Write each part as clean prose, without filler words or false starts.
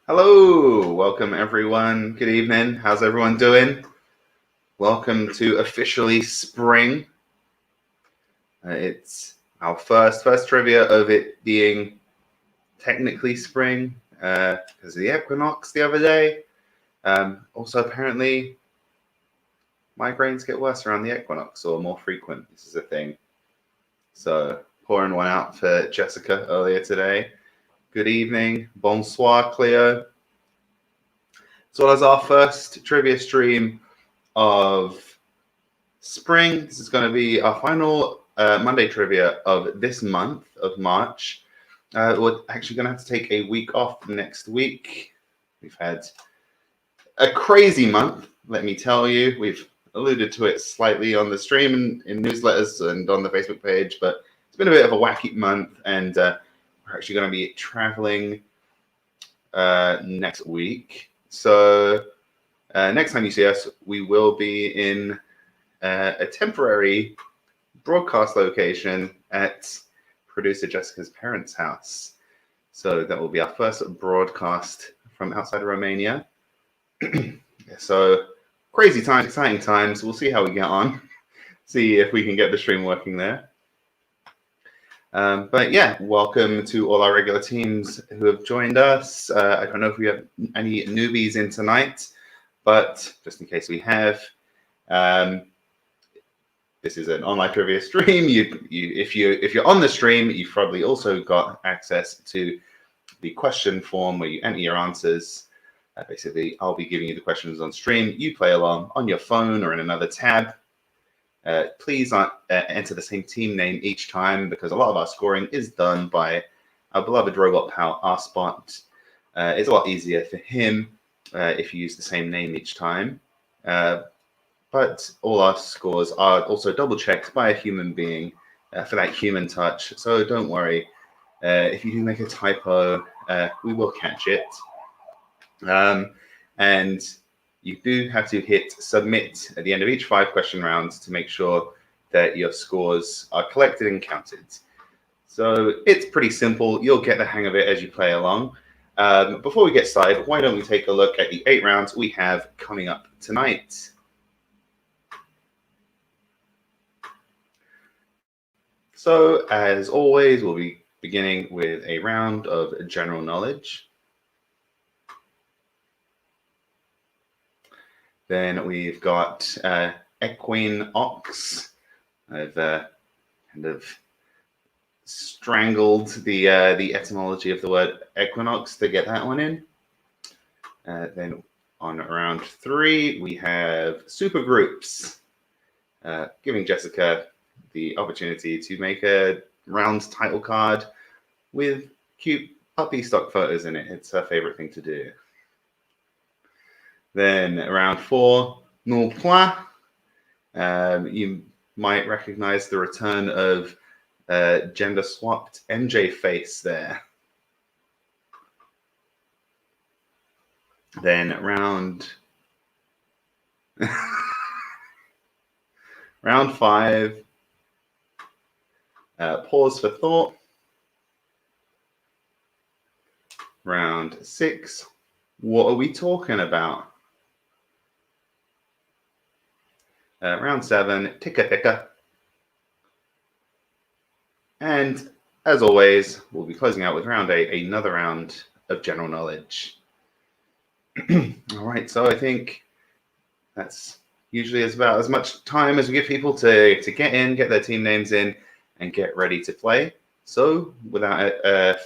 Hello, welcome everyone. Good evening. How's everyone doing? Welcome to officially spring. It's our first trivia of it being technically spring because of the equinox the other day. Also, apparently, migraines get worse around the equinox or more frequent. This is a thing. So, pouring one out for Jessica earlier today. Good evening. Bonsoir, Cleo. So, as our first trivia stream of spring. This is going to be our final Monday trivia of this month of March. We're actually going to have to take a week off next week. We've had a crazy month, let me tell you. We've alluded to it slightly on the stream and in newsletters and on the Facebook page, but it's been a bit of a wacky month, and we're actually going to be traveling next week. So next time you see us, we will be in a temporary broadcast location at producer Jessica's parents' house. So that will be our first broadcast from outside of Romania. So crazy times, exciting times. We'll see how we get on. See if we can get the stream working there. But yeah, welcome to all our regular teams who have joined us. I don't know if we have any newbies in tonight, but just in case we have, this is an online trivia stream. If you're on the stream, you've probably also got access to the question form where you enter your answers. Basically, I'll be giving you the questions on stream. You play along on your phone or in another tab. Please enter the same team name each time because a lot of our scoring is done by our beloved robot pal, Rspot. It's a lot easier for him if you use the same name each time. But all our scores are also double checked by a human being for that human touch. So don't worry. If you do make a typo, we will catch it. And you do have to hit submit at the end of each 5-question round to make sure that your scores are collected and counted. So it's pretty simple. You'll get the hang of it as you play along. Before we get started, why don't we take a look at the 8 rounds we have coming up tonight? So, as always, we'll be beginning with a round of general knowledge. Then we've got Equinox. I've kind of strangled the etymology of the word equinox to get that one in. Then on round 3, we have supergroups, giving Jessica the opportunity to make a round title card with cute puppy stock photos in it. It's her favorite thing to do. Then round 4, null point. You might recognize the return of gender swapped MJ face there. Then round 5, pause for thought. Round 6, what are we talking about? Round 7, ticka ticka. And as always, we'll be closing out with round 8, another round of general knowledge. All right, so I think that's usually about as much time as we give people to get in, get their team names in, and get ready to play. So without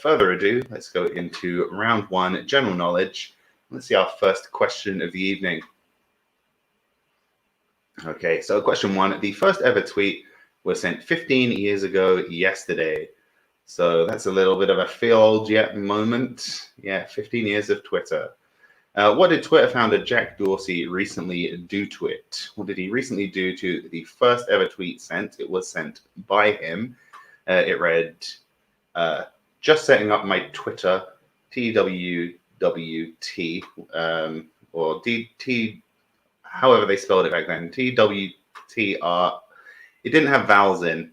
further ado, let's go into round 1, general knowledge. Let's see our first question of the evening. Okay, so question 1, the first ever tweet was sent 15 years ago yesterday. So that's a little bit of a feel old yet moment. Yeah, 15 years of Twitter. What did Twitter founder Jack Dorsey recently do to it? What did he recently do to the first ever tweet sent? It was sent by him. It read, just setting up my Twitter, TWWT, or DT, however they spelled it back then, TWTR. It didn't have vowels in.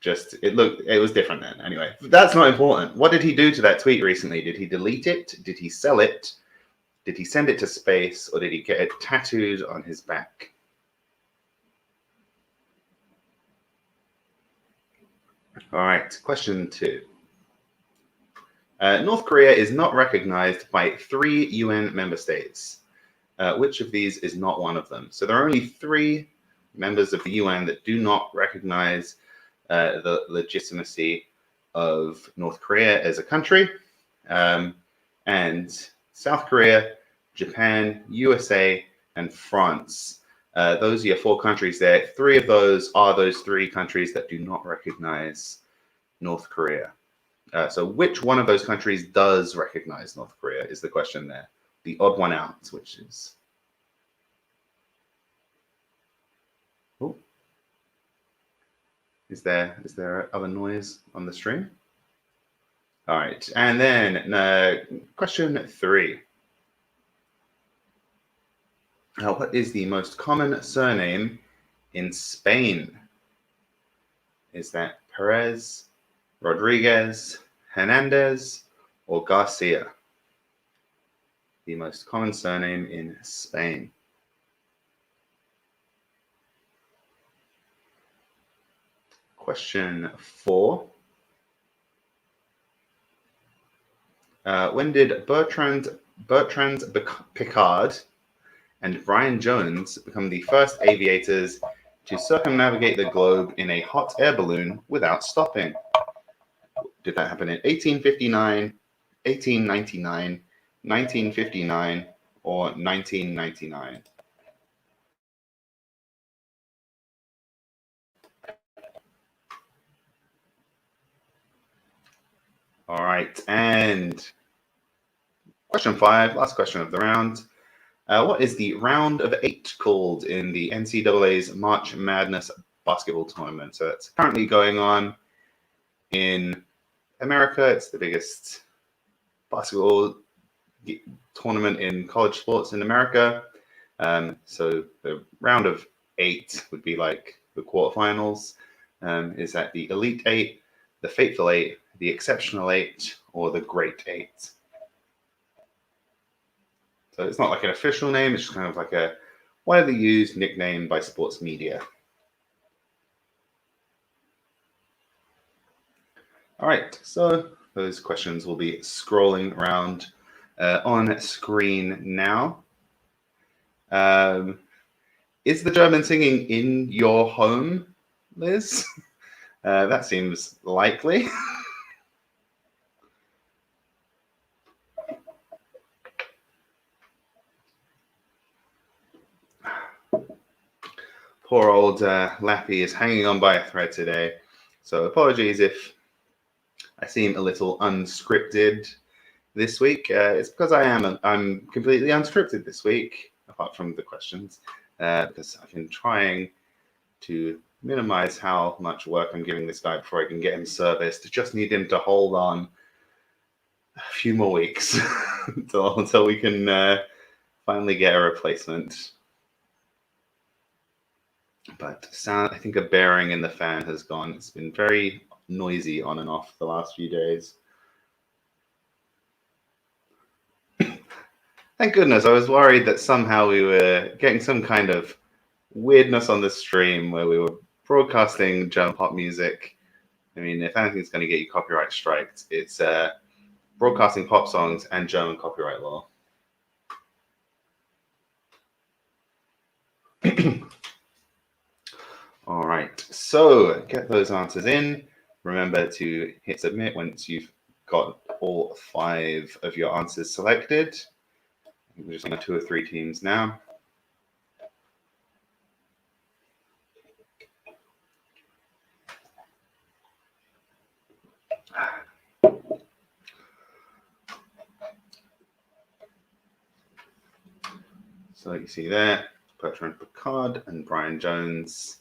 It was different then. Anyway, that's not important. What did he do to that tweet recently? Did he delete it? Did he sell it? Did he send it to space, or did he get it tattooed on his back? All right, question 2. North Korea is not recognized by 3 UN member states. Which of these is not one of them? So there are only 3 members of the UN that do not recognize the legitimacy of North Korea as a country. And South Korea, Japan, USA, and France. Those are your 4 countries there. 3 of those are those 3 countries that do not recognize North Korea. So which one of those countries does recognize North Korea is the question there. The odd one out, which is... Oh. Is there other noise on the stream? All right, and then question 3. What is the most common surname in Spain? Is that Perez, Rodriguez, Hernandez, or Garcia? The most common surname in Spain. Question 4. When did Bertrand Piccard and Brian Jones become the first aviators to circumnavigate the globe in a hot air balloon without stopping? Did that happen in 1859, 1899, 1959, or 1999? All right, and question 5, last question of the round. What is the round of 8 called in the NCAA's March Madness basketball tournament? So it's currently going on in America. It's the biggest basketball tournament in college sports in America. So the round of 8 would be like the quarterfinals. Is that the Elite 8, the Fateful 8, the Exceptional 8, or the Great 8? So it's not like an official name, it's just kind of like a widely used nickname by sports media. All right, so those questions will be scrolling around on screen now. Is the German singing in your home, Liz? That seems likely. Poor old Lappy is hanging on by a thread today. So apologies if I seem a little unscripted this week. It's because I'm completely unscripted this week, apart from the questions, because I've been trying to minimize how much work I'm giving this guy before I can get him serviced. Just need him to hold on a few more weeks until we can finally get a replacement. But I think a bearing in the fan has gone. It's been very noisy on and off the last few days. Thank goodness. I was worried that somehow we were getting some kind of weirdness on the stream where we were broadcasting German pop music. I mean, if anything's going to get you copyright striked, it's broadcasting pop songs and German copyright law. All right, so get those answers in. Remember to hit submit once you've got all 5 of your answers selected. We're just on 2 or 3 teams now. So you see there, Bertrand Piccard and Brian Jones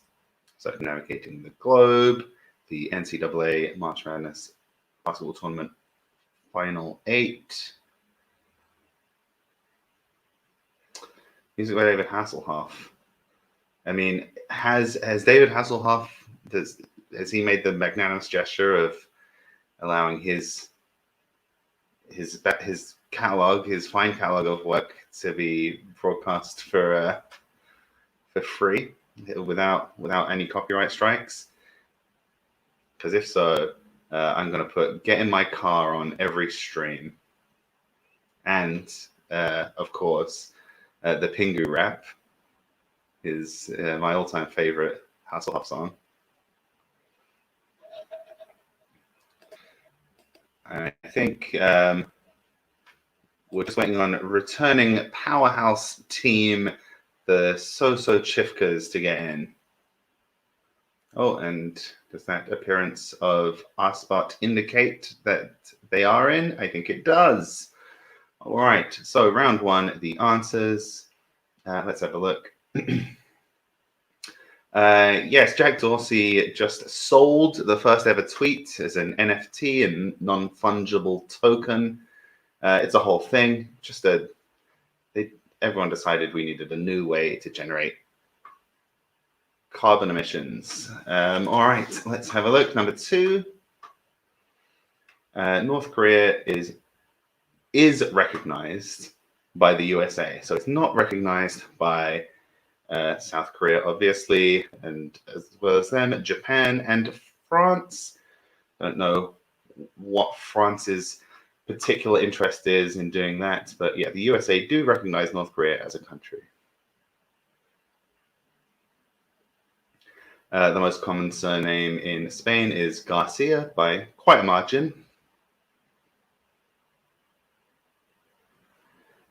circumnavigating the globe, the NCAA March Madness basketball tournament final 8. Music by David Hasselhoff. I mean, has David Hasselhoff, has he made the magnanimous gesture of allowing his catalog, his fine catalog of work, to be broadcast for free without any copyright strikes? Because if so, I'm going to put "Get in My Car" on every stream, and of course, the Pingu rap is my all-time favorite Hasselhoff song. I think we're just waiting on returning powerhouse team, the So-So Chifkas, to get in. Oh, and does that appearance of Arspot indicate that they are in? I think it does. All right, so round one, the answers. Let's have a look. Yes, Jack Dorsey just sold the first ever tweet as an NFT and non-fungible token. It's a whole thing. Everyone decided we needed a new way to generate carbon emissions. All right, let's have a look. Number two. North Korea is recognized by the USA, so it's not recognized by South Korea, obviously, and as well as them, Japan and France. Don't know what France's particular interest is in doing that, but yeah, the USA do recognize North Korea as a country. The most common surname in Spain is Garcia by quite a margin.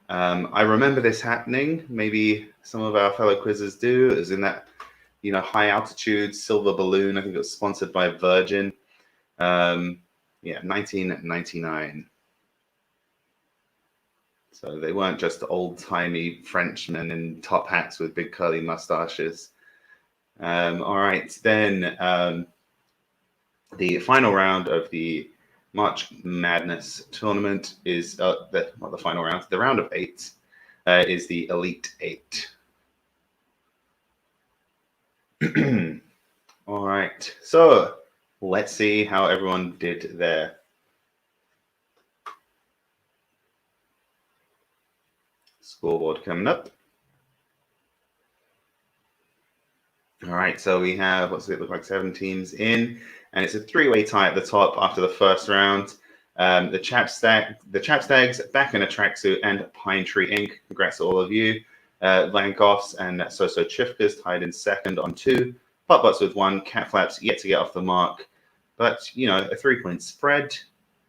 I remember this happening. Maybe some of our fellow quizzes do. It was in that, high altitude silver balloon. I think it was sponsored by Virgin. Yeah, 1999. So they weren't just old-timey Frenchmen in top hats with big curly mustaches. All right, then the final round of the March Madness tournament is the final round. The round of 8 is the Elite 8. All right, so let's see how everyone did there. Scoreboard coming up. All right, so we have, what's it look like, 7 teams in, and it's a 3-way tie at the top after the first round. The Chapstags back in a tracksuit and Pine Tree Inc. Congrats to all of you. Van Goghs and So-So Chifkas tied in second on 2. Putt-Butts with 1. Cat Flaps yet to get off the mark. But, a 3-point spread,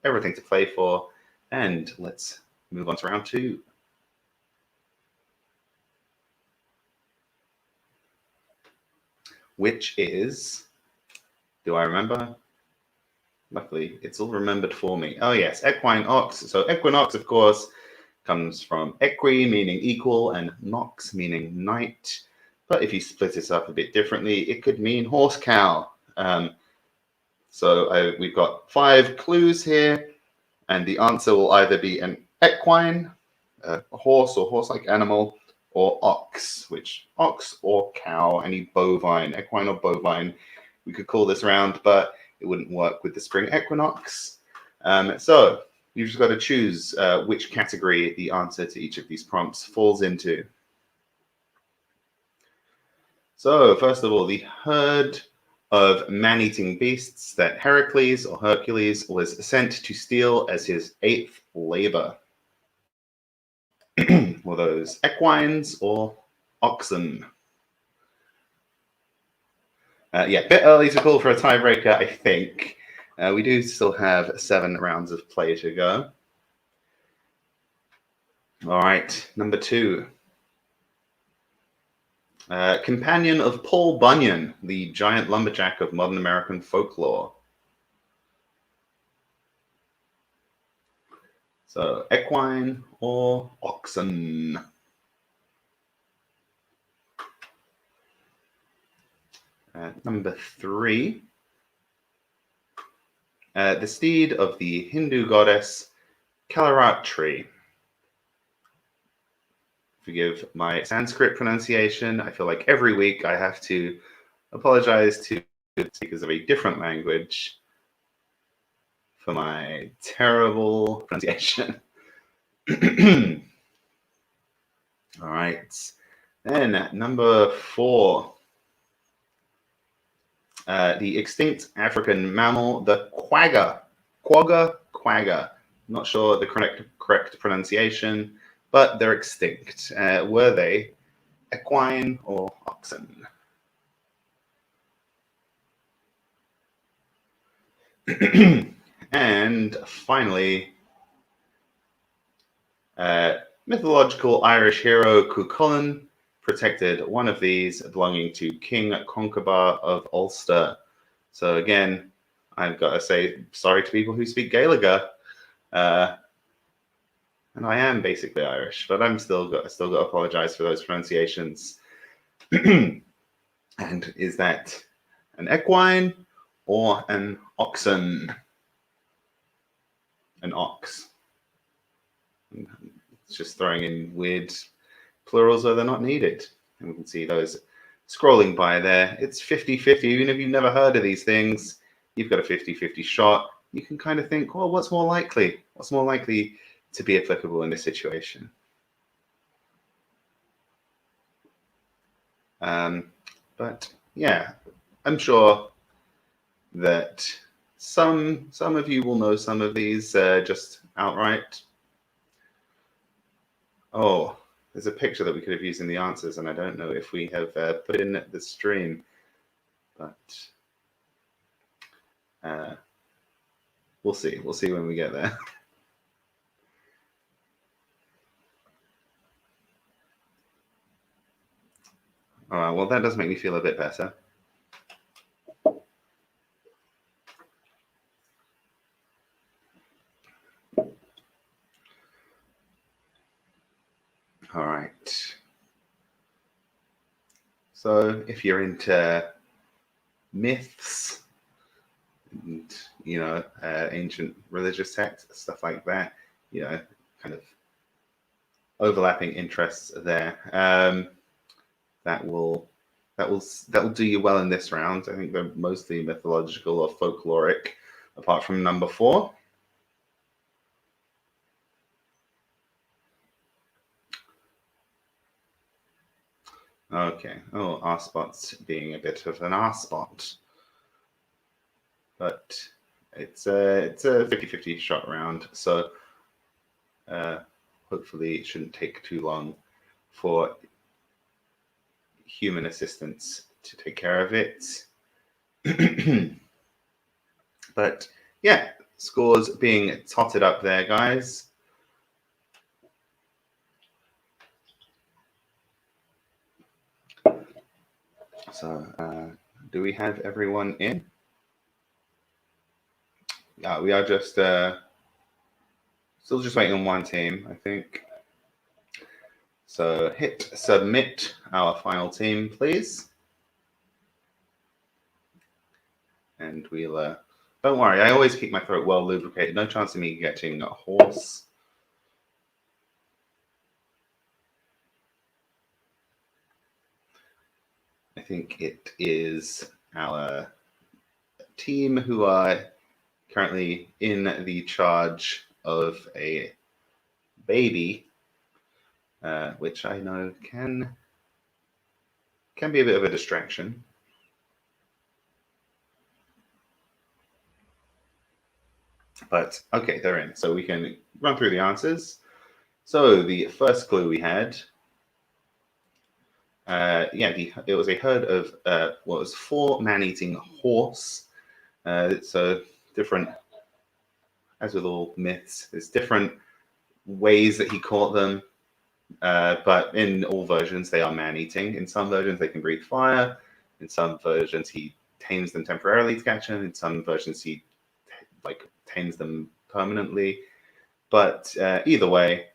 everything to play for. And let's move on to round 2. Which is, do I remember? Luckily, it's all remembered for me. Oh, yes, equine ox. So equinox, of course, comes from equi, meaning equal, and nox, meaning night. But if you split it up a bit differently, it could mean horse cow. So we've got 5 clues here, and the answer will either be an equine, a horse or horse-like animal, or ox, which ox or cow, any bovine, equine or bovine, we could call this round, but it wouldn't work with the spring equinox. So you've just got to choose which category the answer to each of these prompts falls into. So first of all, the herd of man-eating beasts that Heracles or Hercules was sent to steal as his 8th labor. Were those equines or oxen? Yeah, a bit early to call for a tiebreaker, I think. We do still have 7 rounds of play to go. All right, number 2. Companion of Paul Bunyan, the giant lumberjack of modern American folklore. So, equine or oxen? Number 3. The steed of the Hindu goddess Kalaratri. Forgive my Sanskrit pronunciation. I feel like every week I have to apologize to speakers of a different language for my terrible pronunciation. All right. Then number 4. The extinct African mammal, the quagga. Quagga. Not sure the correct pronunciation, but they're extinct. Were they equine or oxen? And finally, mythological Irish hero Cuchulainn protected one of these belonging to King Concobar of Ulster. So again, I've got to say sorry to people who speak Gaelic. And I am basically Irish, but I'm still got to apologize for those pronunciations. And is that an equine or an oxen? An ox. It's just throwing in weird plurals where they're not needed. And we can see those scrolling by there. It's 50-50. Even if you've never heard of these things, you've got a 50-50 shot. You can kind of think, well, what's more likely? What's more likely to be applicable in this situation? But yeah, I'm sure that some of you will know some of these just outright. Oh, there's a picture that we could have used in the answers, and I don't know if we have put it in the stream, but we'll see. We'll see when we get there. All right, well, that does make me feel a bit better. All right. So if you're into myths and, ancient religious texts, stuff like that, kind of overlapping interests there, that will do you well in this round. I think they're mostly mythological or folkloric, apart from number 4. Okay. Oh, R-Spot's being a bit of an R-Spot. But it's a 50-50 shot round, so hopefully it shouldn't take too long for human assistance to take care of it. But yeah, scores being totted up there, guys. So, do we have everyone in? Yeah, we are just still just waiting on one team, I think. So hit submit our final team, please. And we'll, don't worry, I always keep my throat well lubricated. No chance of me getting hoarse. I think it is our team who are currently in the charge of a baby, which I know can be a bit of a distraction. But okay, they're in. So we can run through the answers. So the first clue we had, it was a herd of what was 4 man-eating horse. So different, as with all myths, there's different ways that he caught them. But in all versions, they are man-eating. In some versions, they can breathe fire. In some versions, he tames them temporarily to catch them. In some versions, he tames them permanently. But either way,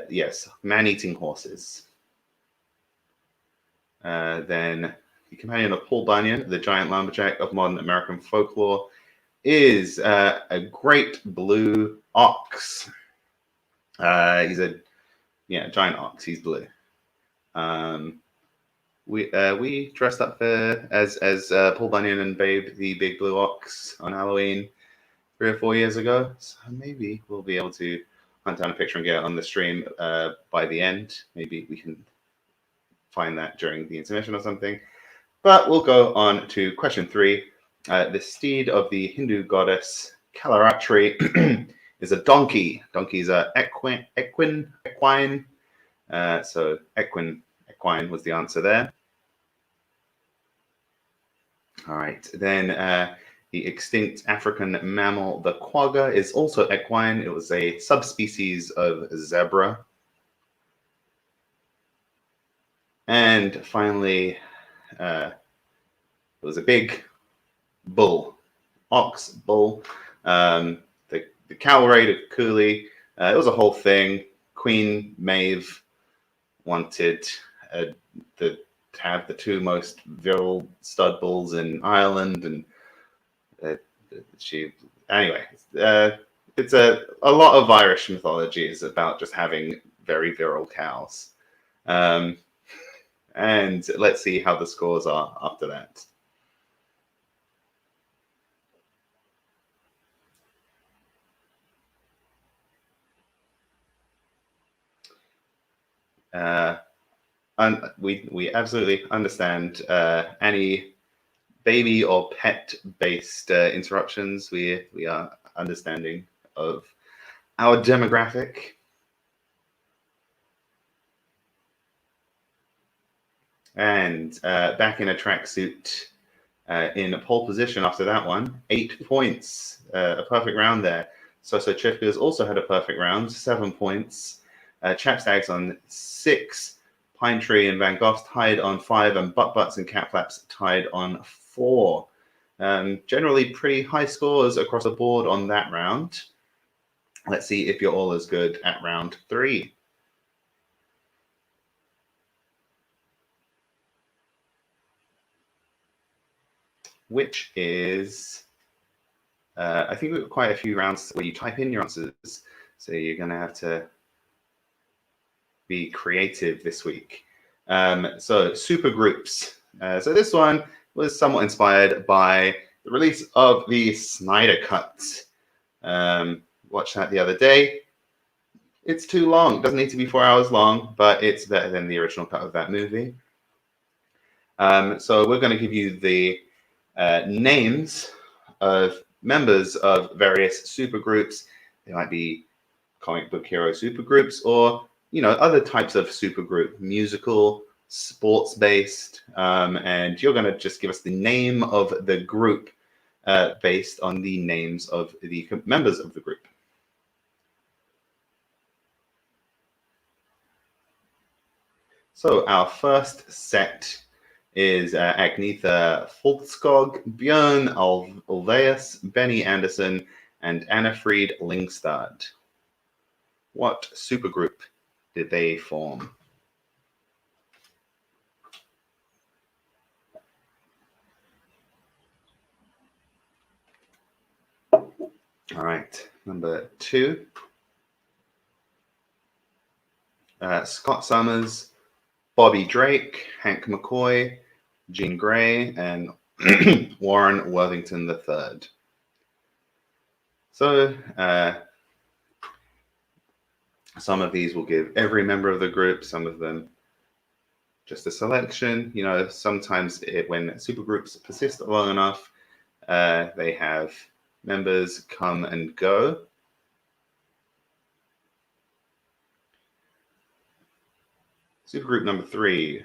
yes, man-eating horses. Then the companion of Paul Bunyan, the giant lumberjack of modern American folklore, is a great blue ox. He's a giant ox. He's blue. we dressed up as Paul Bunyan and Babe the Big Blue Ox on Halloween 3 or 4 years ago. So maybe we'll be able to hunt down a picture and get it on the stream by the end. Maybe we can find that during the intermission or something. But we'll go on to question 3. The steed of the Hindu goddess Kalaratri is a donkey. Donkeys are equine. So equine was the answer there. All right, then the extinct African mammal, the quagga, is also equine. It was a subspecies of zebra. And finally, it was a big bull, ox bull. The Calraid of Cooley. It was a whole thing. Queen Maeve wanted to have the 2 most virile stud bulls in Ireland, and it's a lot of Irish mythology is about just having very virile cows. And let's see how the scores are after that. And we absolutely understand any baby or pet based interruptions. We are understanding of our demographic. And back in a tracksuit in a pole position after that one, 8 points, a perfect round there. So Chifkas also had a perfect round, 7 points. Chapstags on 6. Pine Tree and Van Goghs tied on 5, and Butt Butts and Cat Flaps tied on 4. Generally pretty high scores across the board on that round. Let's see if you're all as good at round 3. Which is, I think we've got quite a few rounds where you type in your answers. So you're going to have to be creative this week. So super groups. So this one was somewhat inspired by the release of the Snyder Cut. Watched that the other day. It's too long. It doesn't need to be 4 hours long, but it's better than the original cut of that movie. So we're going to give you the names of members of various supergroups. They might be comic book hero supergroups, or other types of supergroup, musical, sports-based, and you're going to just give us the name of the group based on the names of the members of the group. So our first set is Agnetha Folkskog, Björn Ulvaeus, Benny Andersson, and Anna-Frid Lyngstad. What supergroup did they form? All right, number 2. Scott Summers, Bobby Drake, Hank McCoy, Jean Grey, and Warren Worthington III. So some of these will give every member of the group, some of them just a selection. Sometimes when supergroups persist long enough, they have members come and go. Supergroup number 3,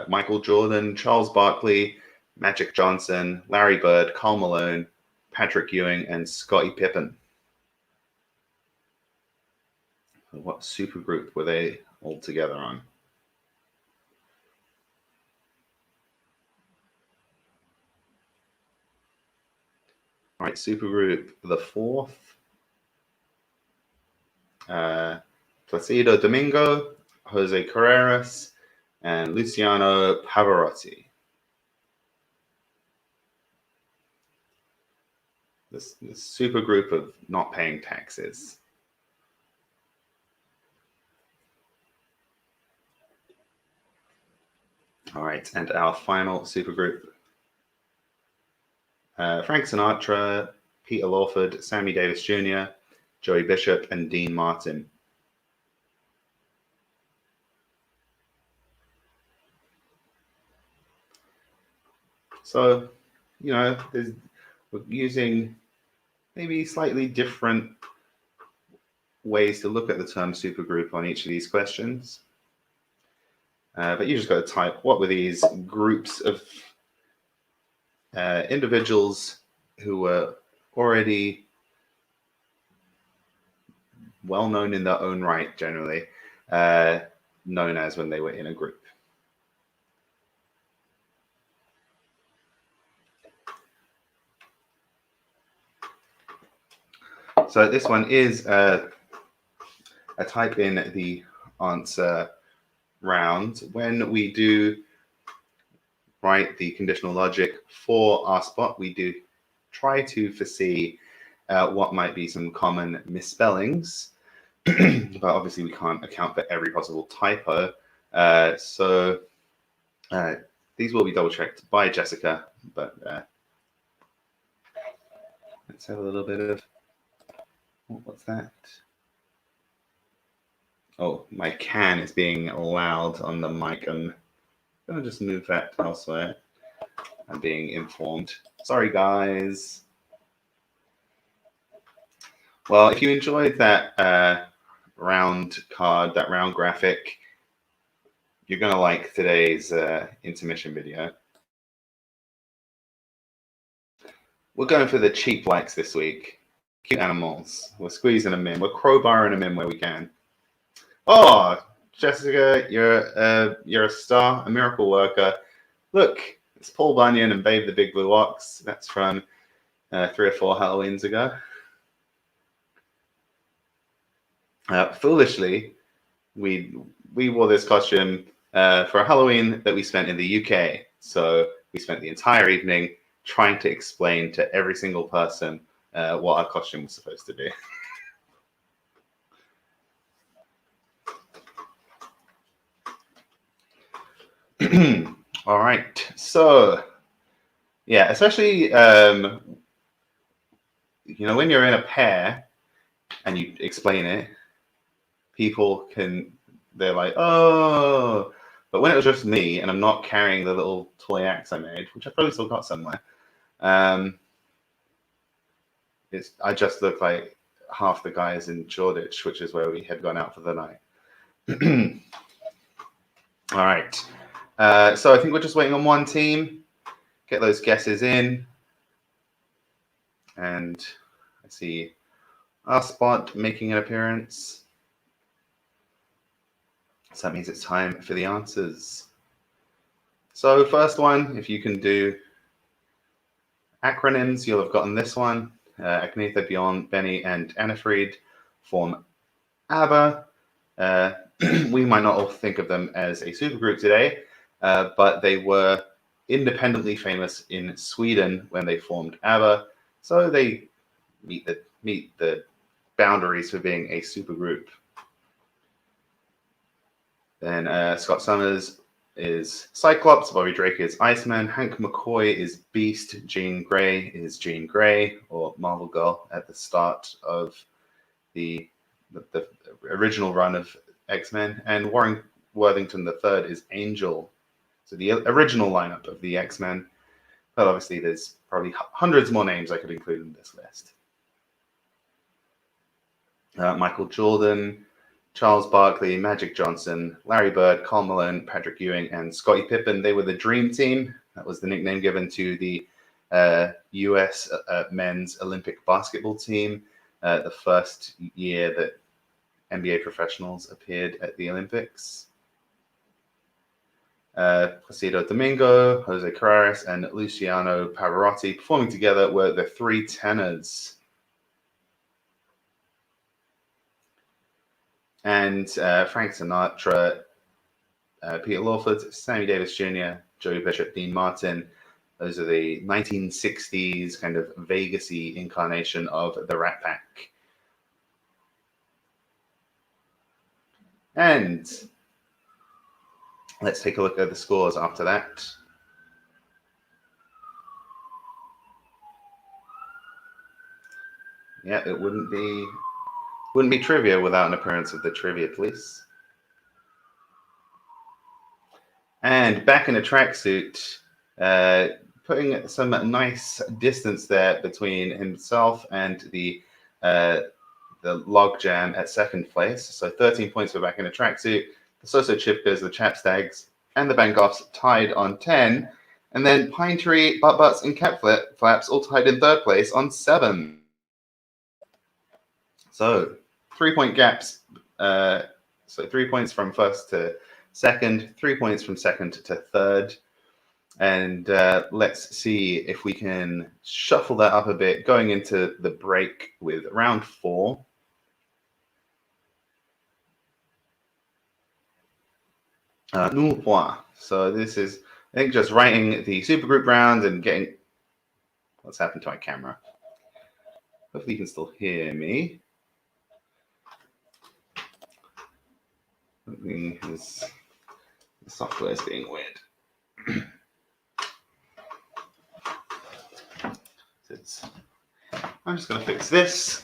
Michael Jordan, Charles Barkley, Magic Johnson, Larry Bird, Karl Malone, Patrick Ewing, and Scottie Pippen. What supergroup were they all together on? All right, supergroup the 4th, Placido Domingo, Jose Carreras, and Luciano Pavarotti. This supergroup of not paying taxes. All right, and our final supergroup. Frank Sinatra, Peter Lawford, Sammy Davis Jr., Joey Bishop, and Dean Martin. So, we're using maybe slightly different ways to look at the term supergroup on each of these questions. But you just got to type, what were these groups of individuals who were already well known in their own right, generally, known as when they were in a group. So this one is a type in the answer round. When we do write the conditional logic for our spot, we do try to foresee what might be some common misspellings, but obviously we can't account for every possible typo. So these will be double checked by Jessica, but let's have a little bit of, what's that? Oh, my can is being loud on the mic. I'm going to just move that elsewhere. I'm being informed. Sorry, guys. Well, if you enjoyed that round card, that round graphic, you're going to like today's intermission video. We're going for the cheap likes this week. Cute animals. We're squeezing them in. We're crowbarring them in where we can. Oh, Jessica, you're a star, a miracle worker. Look, it's Paul Bunyan and Babe the Big Blue Ox. That's from 3 or 4 Halloweens ago. Foolishly, we wore this costume for a Halloween that we spent in the UK. So we spent the entire evening trying to explain to every single person what our costume was supposed to be. All right. So, yeah, especially, when you're in a pair and you explain it, they're like, oh, but when it was just me and I'm not carrying the little toy axe I made, which I probably still got somewhere, I just look like half the guys in Shoreditch, which is where we had gone out for the night. All right. So I think we're just waiting on one team. Get those guesses in. And I see our spot making an appearance. So that means it's time for the answers. So first one, if you can do acronyms, you'll have gotten this one. Agnetha, Bjorn, Benny, and Annefried form ABBA. We might not all think of them as a supergroup today, but they were independently famous in Sweden when they formed ABBA. So they meet the boundaries for being a supergroup. Then Scott Summers is Cyclops, Bobby Drake is Iceman, Hank McCoy is Beast, Jean Grey is Jean Grey, or Marvel Girl at the start of the original run of X-Men, and Warren Worthington III is Angel. So the original lineup of the X-Men. But obviously there's probably hundreds more names I could include in this list. Michael Jordan, Charles Barkley, Magic Johnson, Larry Bird, Karl Malone, Patrick Ewing, and Scottie Pippen. They were the Dream Team. That was the nickname given to the U.S. men's Olympic basketball team, the first year that NBA professionals appeared at the Olympics. Placido Domingo, Jose Carreras, and Luciano Pavarotti performing together were the Three Tenors. And Frank Sinatra, Peter Lawford, Sammy Davis Jr., Joey Bishop, Dean Martin. Those are the 1960s kind of Vegas-y incarnation of the Rat Pack. And let's take a look at the scores after that. Yeah, it wouldn't be trivia without an appearance of the Trivia Police. And back in a tracksuit, putting some nice distance there between himself and the Logjam at second place. So 13 points for Back in a Tracksuit. The Soso Chipkas, the Chapstags, and the Bangoffs tied on 10. And then Pine Tree, Butt Butts, and Cap Flaps all tied in third place on 7. So 3-point gaps. So 3 points from first to second, 3 points from second to third. And let's see if we can shuffle that up a bit going into the break with round 4. Null point. So this is, I think, just writing the supergroup round and getting what's happened to my camera. Hopefully you can still hear me. Something is, the software is being weird. I'm just going to fix this.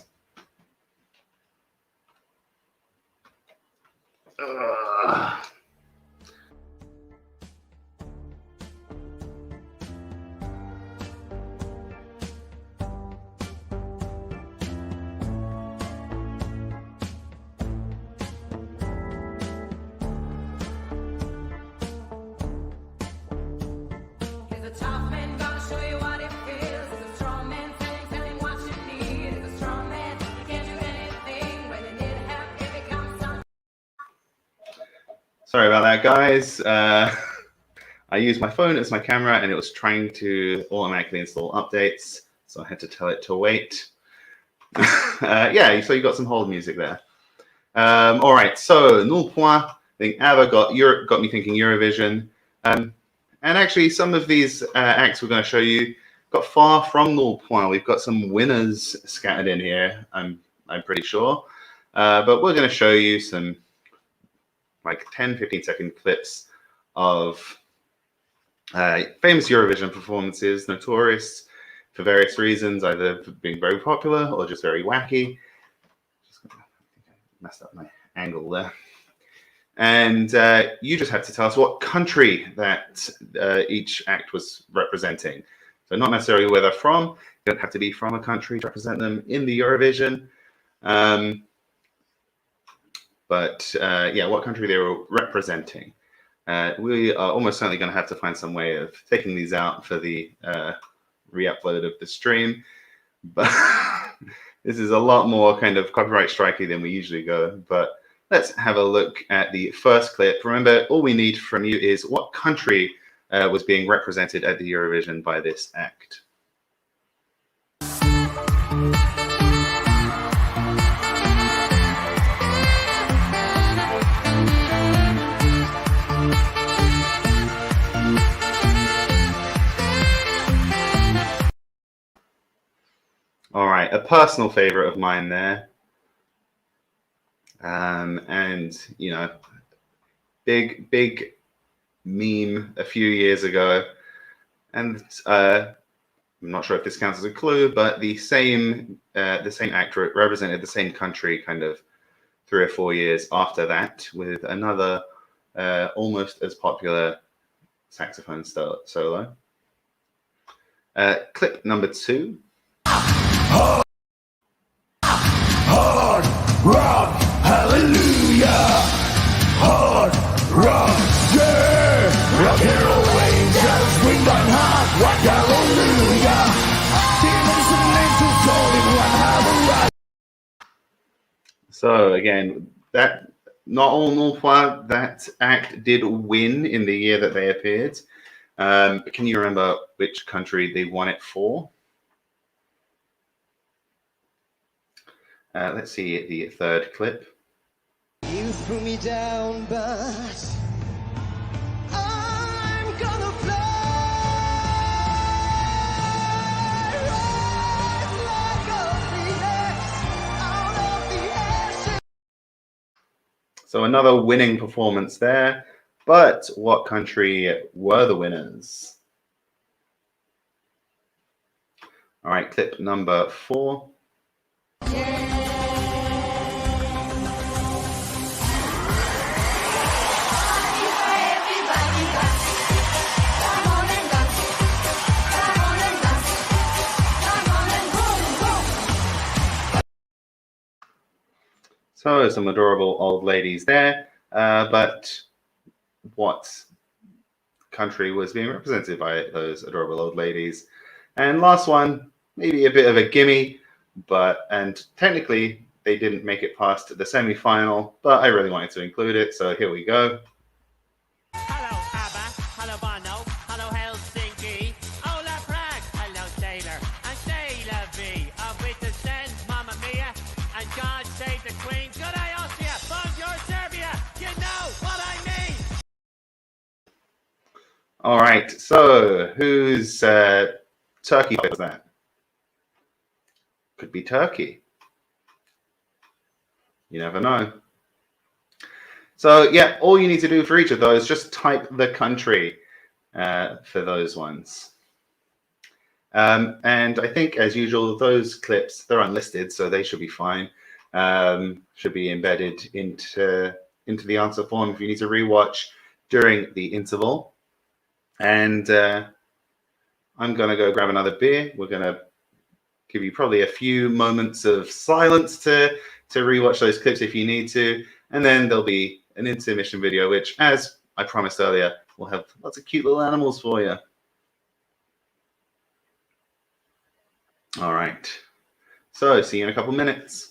Sorry about that, guys. I used my phone as my camera and it was trying to automatically install updates, so I had to tell it to wait. Yeah, so you got some hold music there. All right, so Null Point, I think Ava got me thinking Eurovision. And actually, some of these acts we're going to show you got far from Null Point. We've got some winners scattered in here, I'm pretty sure. But we're going to show you some like 10-15 second clips of famous Eurovision performances, notorious for various reasons, either being very popular or just very wacky. Messed up my angle there. And you just have to tell us what country that each act was representing. So not necessarily where they're from. You don't have to be from a country to represent them in the Eurovision. But yeah, what country they were representing. We are almost certainly going to have to find some way of taking these out for the re-upload of the stream. But this is a lot more kind of copyright strikey than we usually go. But let's have a look at the first clip. Remember, all we need from you is what country was being represented at the Eurovision by this act. All right, a personal favorite of mine there. And, you know, big meme a few years ago. And I'm not sure if this counts as a clue, but the same actor represented the same country kind of 3 or 4 years after that with another almost as popular saxophone solo. Clip number 2. Hard rock, hallelujah. Hard rock, yeah. Rock and roll angels, swing on hard rock, hallelujah. So again, that not all Null Point, that act did win in the year that they appeared. But can you remember which country they won it for? Let's see the third clip. You threw me down, but I'm gonna fly like a phoenix out of the ashes. So another winning performance there, But what country were the winners? All right, clip number 4. So some adorable old ladies there, but what country was being represented by those adorable old ladies? And last one, maybe a bit of a gimme, and technically they didn't make it past the semi-final, but I really wanted to include it, so here we go. Hello ABBA, hello Bono, hello Helsinki, hola Prague, hello Sailor, and Sailor V. Of with the send, Mamma Mia, and God save the Queen. Good day, Austria, bonjour Serbia, you know what I mean. All right, so whose Turkey was that? Could be Turkey. You never know. So yeah, all you need to do for each of those, just type the country for those ones. And I think, as usual, those clips, they're unlisted, so they should be fine. Should be embedded into the answer form if you need to rewatch during the interval. And I'm going to go grab another beer. We're going to give you probably a few moments of silence to rewatch those clips if you need to. And then there'll be an intermission video, which, as I promised earlier, will have lots of cute little animals for you. All right. So see you in a couple minutes.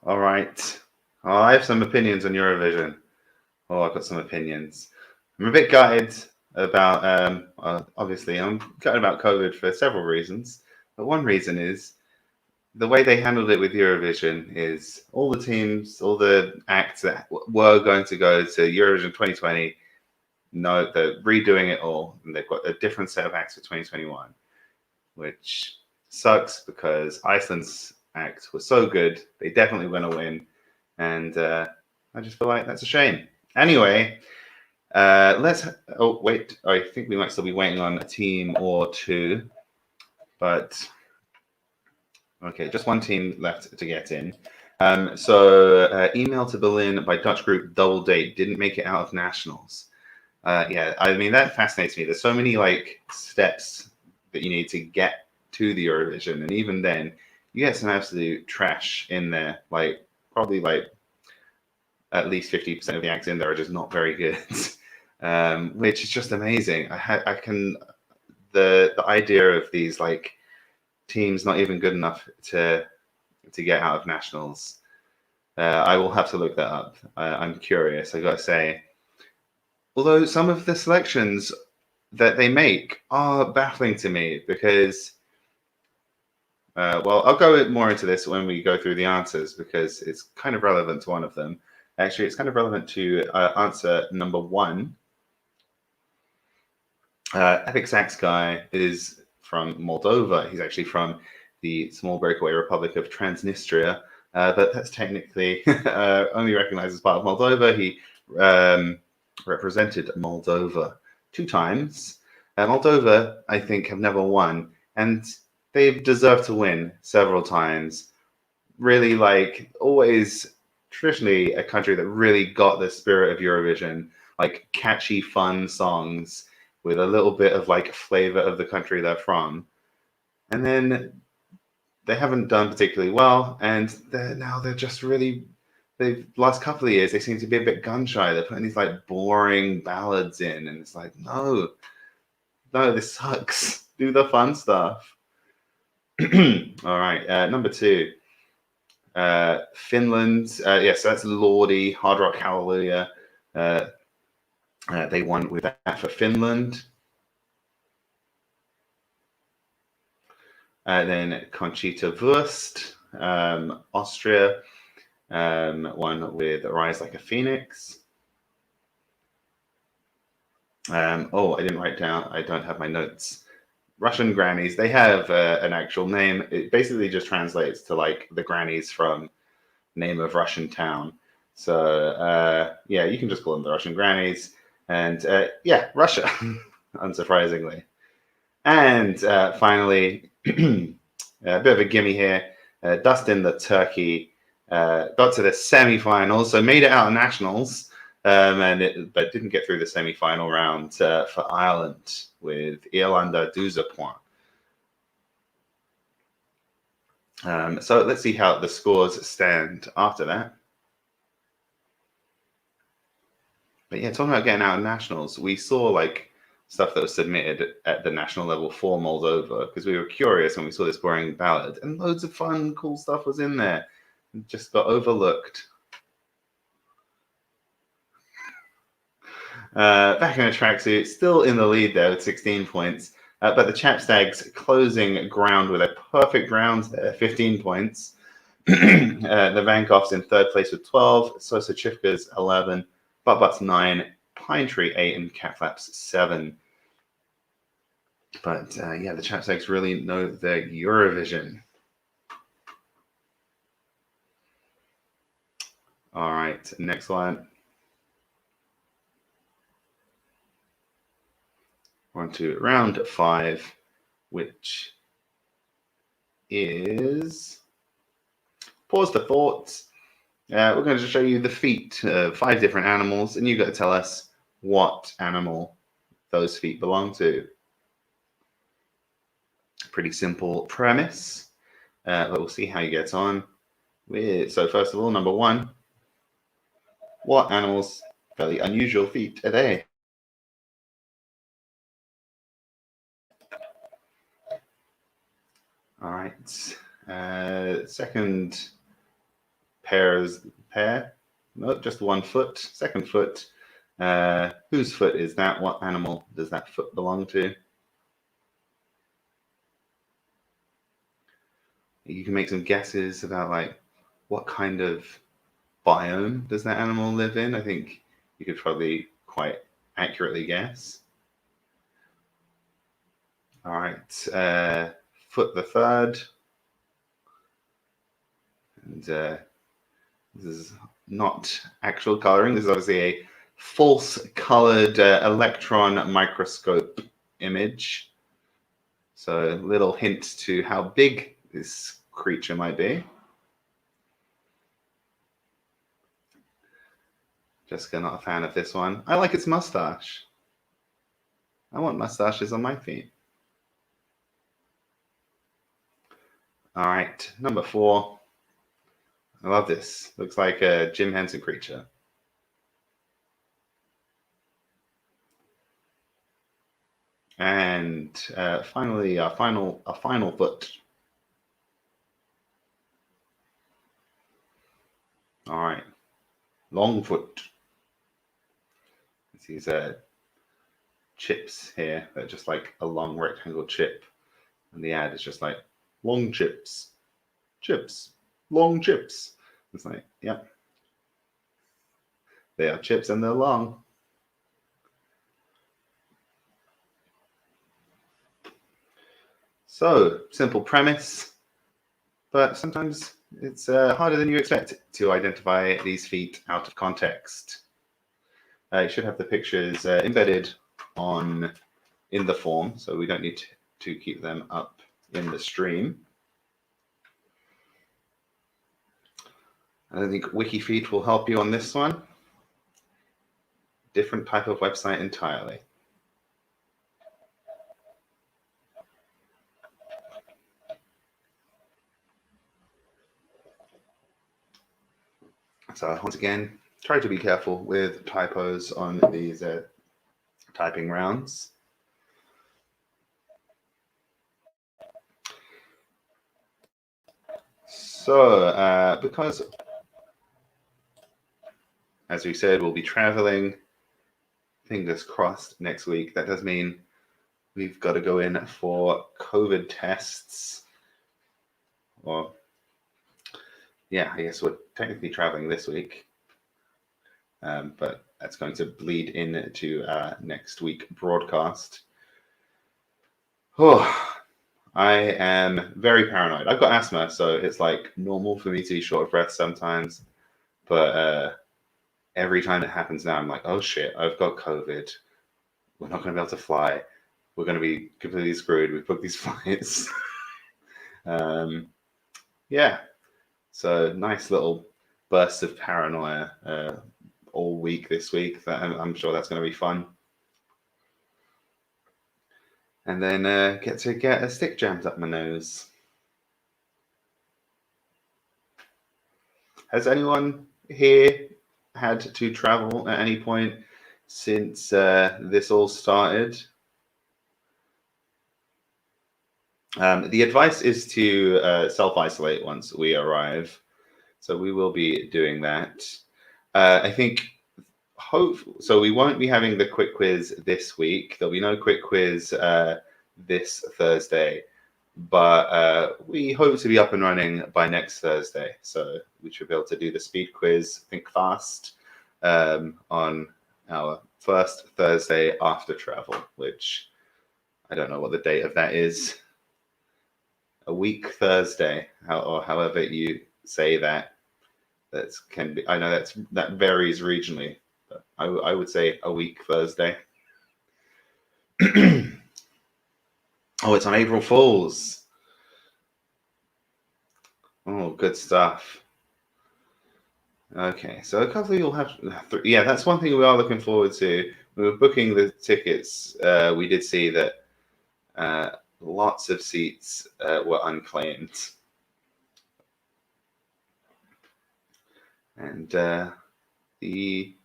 All right. Oh, I have some opinions on Eurovision. Oh, I've got some opinions. I'm a bit gutted about, obviously, I'm gutted about COVID for several reasons. But one reason is the way they handled it with Eurovision is all the teams, all the acts that were going to go to Eurovision 2020, no, they're redoing it all. And they've got a different set of acts for 2021, which sucks because Iceland's act was so good. They definitely were going to win. And I just feel like that's a shame. Anyway, oh, wait. I think we might still be waiting on a team or two. But, okay, just one team left to get in. So, Email to Berlin by Dutch group Double Date didn't make it out of nationals. Yeah, I mean, that fascinates me. There's so many, like, steps that you need to get to the Eurovision. And even then, you get some absolute trash in there. Like, probably, like, at least 50% of the acts in there are just not very good, which is just amazing. The idea of these like teams not even good enough to get out of nationals. I will have to look that up. I'm curious. I gotta say, although some of the selections that they make are baffling to me because. Well, I'll go more into this when we go through the answers because it's kind of relevant to one of them. Actually, it's kind of relevant to answer number 1. Epic Sax Guy is from Moldova. He's actually from the small breakaway Republic of Transnistria, but that's technically only recognized as part of Moldova. He represented Moldova 2 times. Moldova, I think, have never won, and they've deserved to win several times. Really, like, always traditionally a country that really got the spirit of Eurovision, like catchy, fun songs with a little bit of like flavor of the country they're from. And then they haven't done particularly well, and they're just really, the last couple of years they seem to be a bit gun shy. They're putting these like boring ballads in, and it's like, no, this sucks. Do the fun stuff. All right, number 2. Finland, so that's Lordi, Hard Rock Hallelujah. They won with that for Finland. Then Conchita Wurst, Austria, won with Rise Like a Phoenix. I didn't write down, I don't have my notes. Russian grannies, they have an actual name. It basically just translates to like the grannies from name of Russian town. So yeah, you can just call them the Russian grannies. And yeah, Russia, unsurprisingly. And finally, a bit of a gimme here. Dustin the Turkey got to the semi-final, so made it out of nationals, but didn't get through the semi-final round for Ireland with Irlanda 12 points. So let's see how the scores stand after that. But yeah, talking about getting out of nationals, we saw like stuff that was submitted at the national level for Moldova because we were curious when we saw this boring ballad, and loads of fun, cool stuff was in there. It just got overlooked. Back in a tracksuit, still in the lead there with 16 points. But the Chapstags closing ground with a perfect round there, 15 points. The Vankoffs in 3rd place with 12, Sosachivkas 11, Butt-Butts 9, Pine Tree 8, and Cat Flaps 7. But yeah, the Chapstags really know their Eurovision. All right, next one. We're on to round 5, which is Pause for Thoughts. We're going to show you the feet of 5 different animals, and you've got to tell us what animal those feet belong to. Pretty simple premise, but we'll see how you get on. So first of all, number 1, what animals' fairly unusual feet are they? All right. Second pair? No, just 1 foot. Second foot. Whose foot is that? What animal does that foot belong to? You can make some guesses about like what kind of biome does that animal live in. I think you could probably quite accurately guess. All right. Foot the third. And this is not actual coloring. This is obviously a false colored electron microscope image. So a little hint to how big this creature might be. Jessica, not a fan of this one. I like its mustache. I want mustaches on my feet. All right, number 4. I love this. Looks like a Jim Henson creature. And finally, a final foot. All right, Longfoot. These chips here. They're just like a long rectangle chip, and the ad is just like long chips, long chips. It's like, yeah, they are chips and they're long. So, simple premise, but sometimes it's harder than you expect to identify these feet out of context. You should have the pictures embedded in the form, so we don't need to keep them up in the stream. I think WikiFeet will help you on this one. Different type of website entirely. So once again, try to be careful with typos on these typing rounds. So because, as we said, we'll be traveling, fingers crossed, next week, that does mean we've got to go in for COVID tests. Or, yeah, I guess we're technically traveling this week, but that's going to bleed into next week broadcast. Oh, I am very paranoid. I've got asthma, so it's like normal for me to be short of breath sometimes. But every time it happens now, I'm like, oh shit, I've got COVID. We're not going to be able to fly. We're going to be completely screwed. We've booked these flights. Yeah. So nice little burst of paranoia all week this week. I'm sure that's going to be fun. And then get a stick jammed up my nose. Has anyone here had to travel at any point since this all started? The advice is to self-isolate once we arrive. So we will be doing that. I think, so we won't be having the quick quiz this week. There'll be no quick quiz this Thursday, but we hope to be up and running by next Thursday. So we should be able to do the speed quiz, think fast, on our first Thursday after travel, which I don't know what the date of that is. A week Thursday, or however you say that. That can be. I know that varies regionally. But I would say a week Thursday. Oh, it's on April Fools. Oh, good stuff. Okay, so a couple of you will have. Yeah, that's one thing we are looking forward to. We were booking the tickets. We did see that lots of seats were unclaimed. And the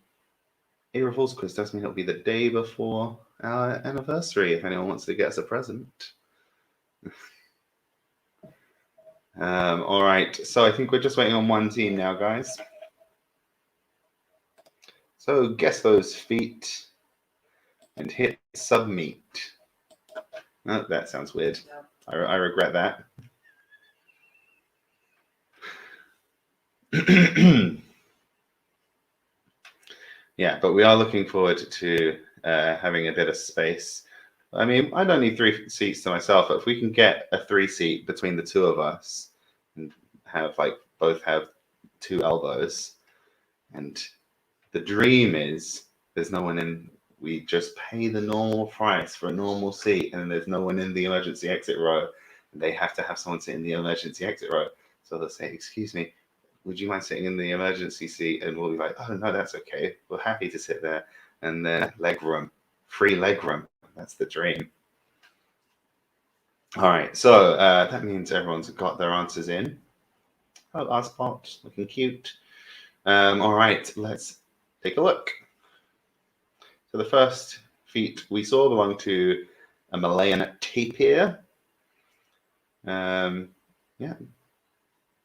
April Fool's quiz does mean it'll be the day before our anniversary, if anyone wants to get us a present. All right, so I think we're just waiting on one team now, guys. So guess those feet and hit submit. Oh, that sounds weird. I regret that. Yeah, but we are looking forward to having a bit of space. I mean, I don't need 3 seats to myself, but if we can get a 3-seat between the two of us and have both have 2 elbows, and the dream is there's no one in. We just pay the normal price for a normal seat, and there's no one in the emergency exit row. They have to have someone sit in the emergency exit row. So they'll say, "Excuse me, would you mind sitting in the emergency seat?" And we'll be like, "Oh no, that's okay. We're happy to sit there." And leg room, free leg room. That's the dream. All right, so that means everyone's got their answers in. Oh, our spot looking cute. All right, let's take a look. So the first feat we saw belonged to a Malayan tapir. Yeah,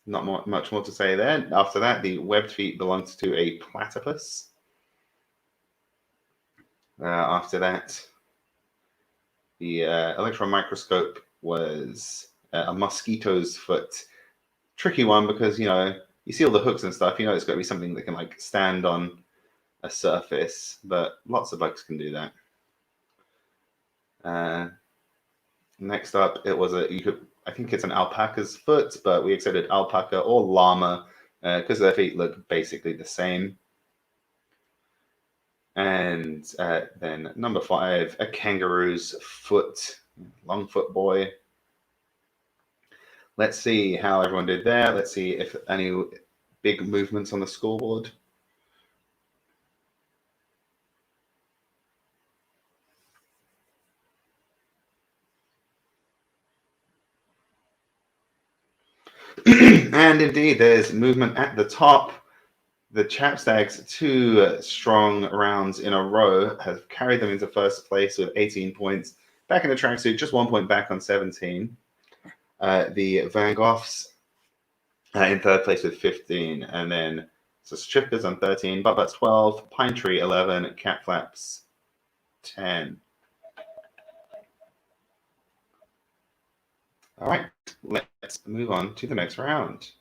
not much more to say there. After that, the webbed feet belonged to a platypus. After that, the electron microscope was a mosquito's foot. Tricky one because, you see all the hooks and stuff, it's got to be something that can stand on a surface, but lots of bugs can do that. Next up, it was I think it's an alpaca's foot, but we accepted alpaca or llama because their feet look basically the same. And then number 5, a kangaroo's foot, Longfoot boy. Let's see how everyone did there. Let's see if any big movements on the scoreboard. And indeed, there's movement at the top. The Chapstags, 2 strong rounds in a row, have carried them into first place with 18 points. Back in the tracksuit, just 1 point back on 17. The Van Goghs in third place with 15. And then so Strippers on 13, Butt 12, Pine Tree 11, Cat Flaps 10. All right, let's move on to the next round.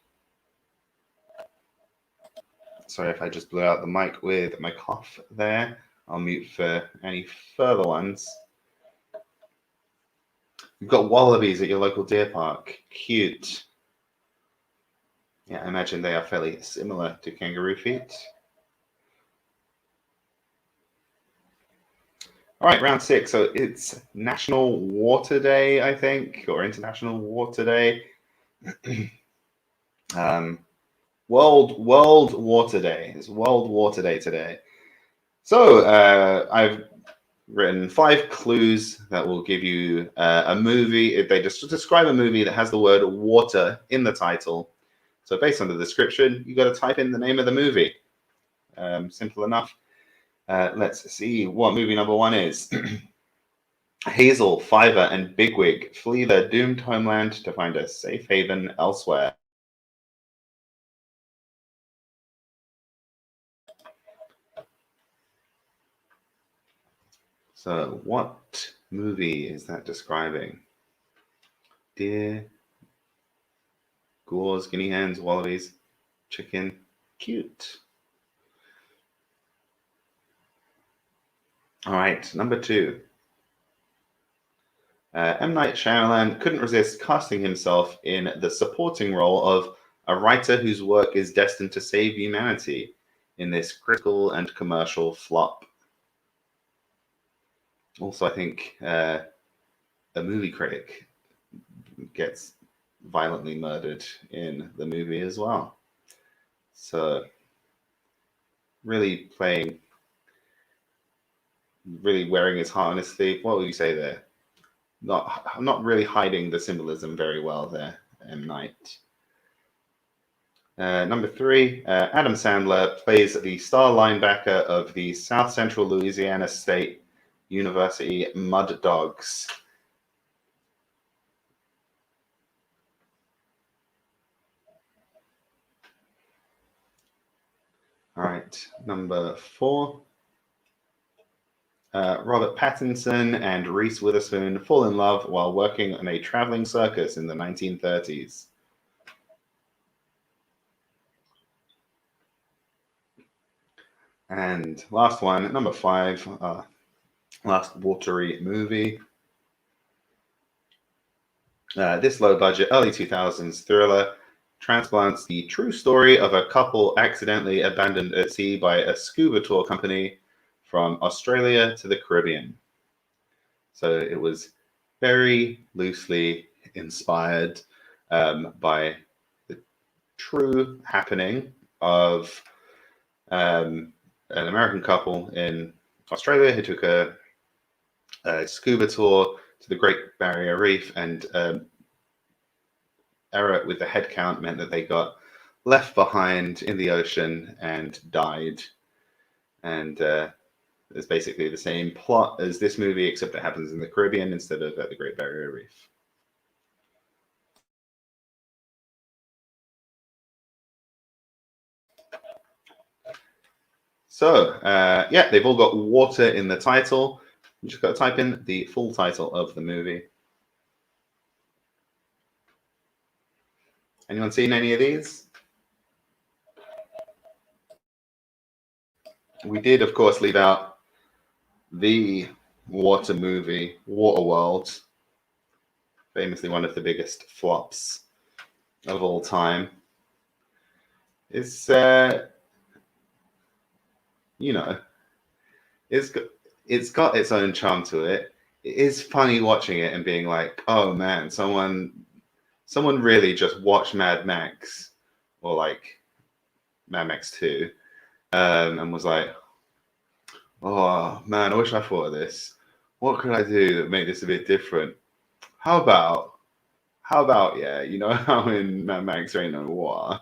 Sorry if I just blew out the mic with my cough there. I'll mute for any further ones. You've got wallabies at your local deer park. Cute. Yeah, I imagine they are fairly similar to kangaroo feet. All right, round 6. So it's National Water Day, I think, or International Water Day. World Water Day. It's World Water Day today. So I've written 5 clues that will give you a movie. If they just describe a movie that has the word water in the title. So based on the description, you got to type in the name of the movie. Simple enough. Let's see what movie number 1 is. Hazel, Fiver, and Bigwig flee their doomed homeland to find a safe haven elsewhere. So what movie is that describing? Deer, ghouls, guinea hens, wallabies, chicken. Cute. All right, number 2. M. Night Shyamalan couldn't resist casting himself in the supporting role of a writer whose work is destined to save humanity in this critical and commercial flop. Also, I think a movie critic gets violently murdered in the movie as well. So, really wearing his heart on his sleeve. What would you say there? Not really hiding the symbolism very well there, M. Night. Number 3, Adam Sandler plays the star linebacker of the South Central Louisiana State University Mud Dogs. All right, number 4. Robert Pattinson and Reese Witherspoon fall in love while working on a traveling circus in the 1930s. And last one, number 5, last watery movie. This low-budget, early 2000s thriller transplants the true story of a couple accidentally abandoned at sea by a scuba tour company from Australia to the Caribbean. So it was very loosely inspired by the true happening of an American couple in Australia who took a scuba tour to the Great Barrier Reef, and error with the head count meant that they got left behind in the ocean and died. And it's basically the same plot as this movie, except it happens in the Caribbean instead of at the Great Barrier Reef. So, yeah, they've all got water in the title. You just got to type in the full title of the movie. Anyone seen any of these? We did, of course, leave out the water movie, Waterworld. famously one of the biggest flops of all time. It's you know, it's got its own charm to it. It is funny watching it and being like, oh man, someone really just watched Mad Max or like Mad Max 2 and was like, oh man, I wish I thought of this. What could I do that make this a bit different? How about yeah, you know how in Mad Max there ain't no water?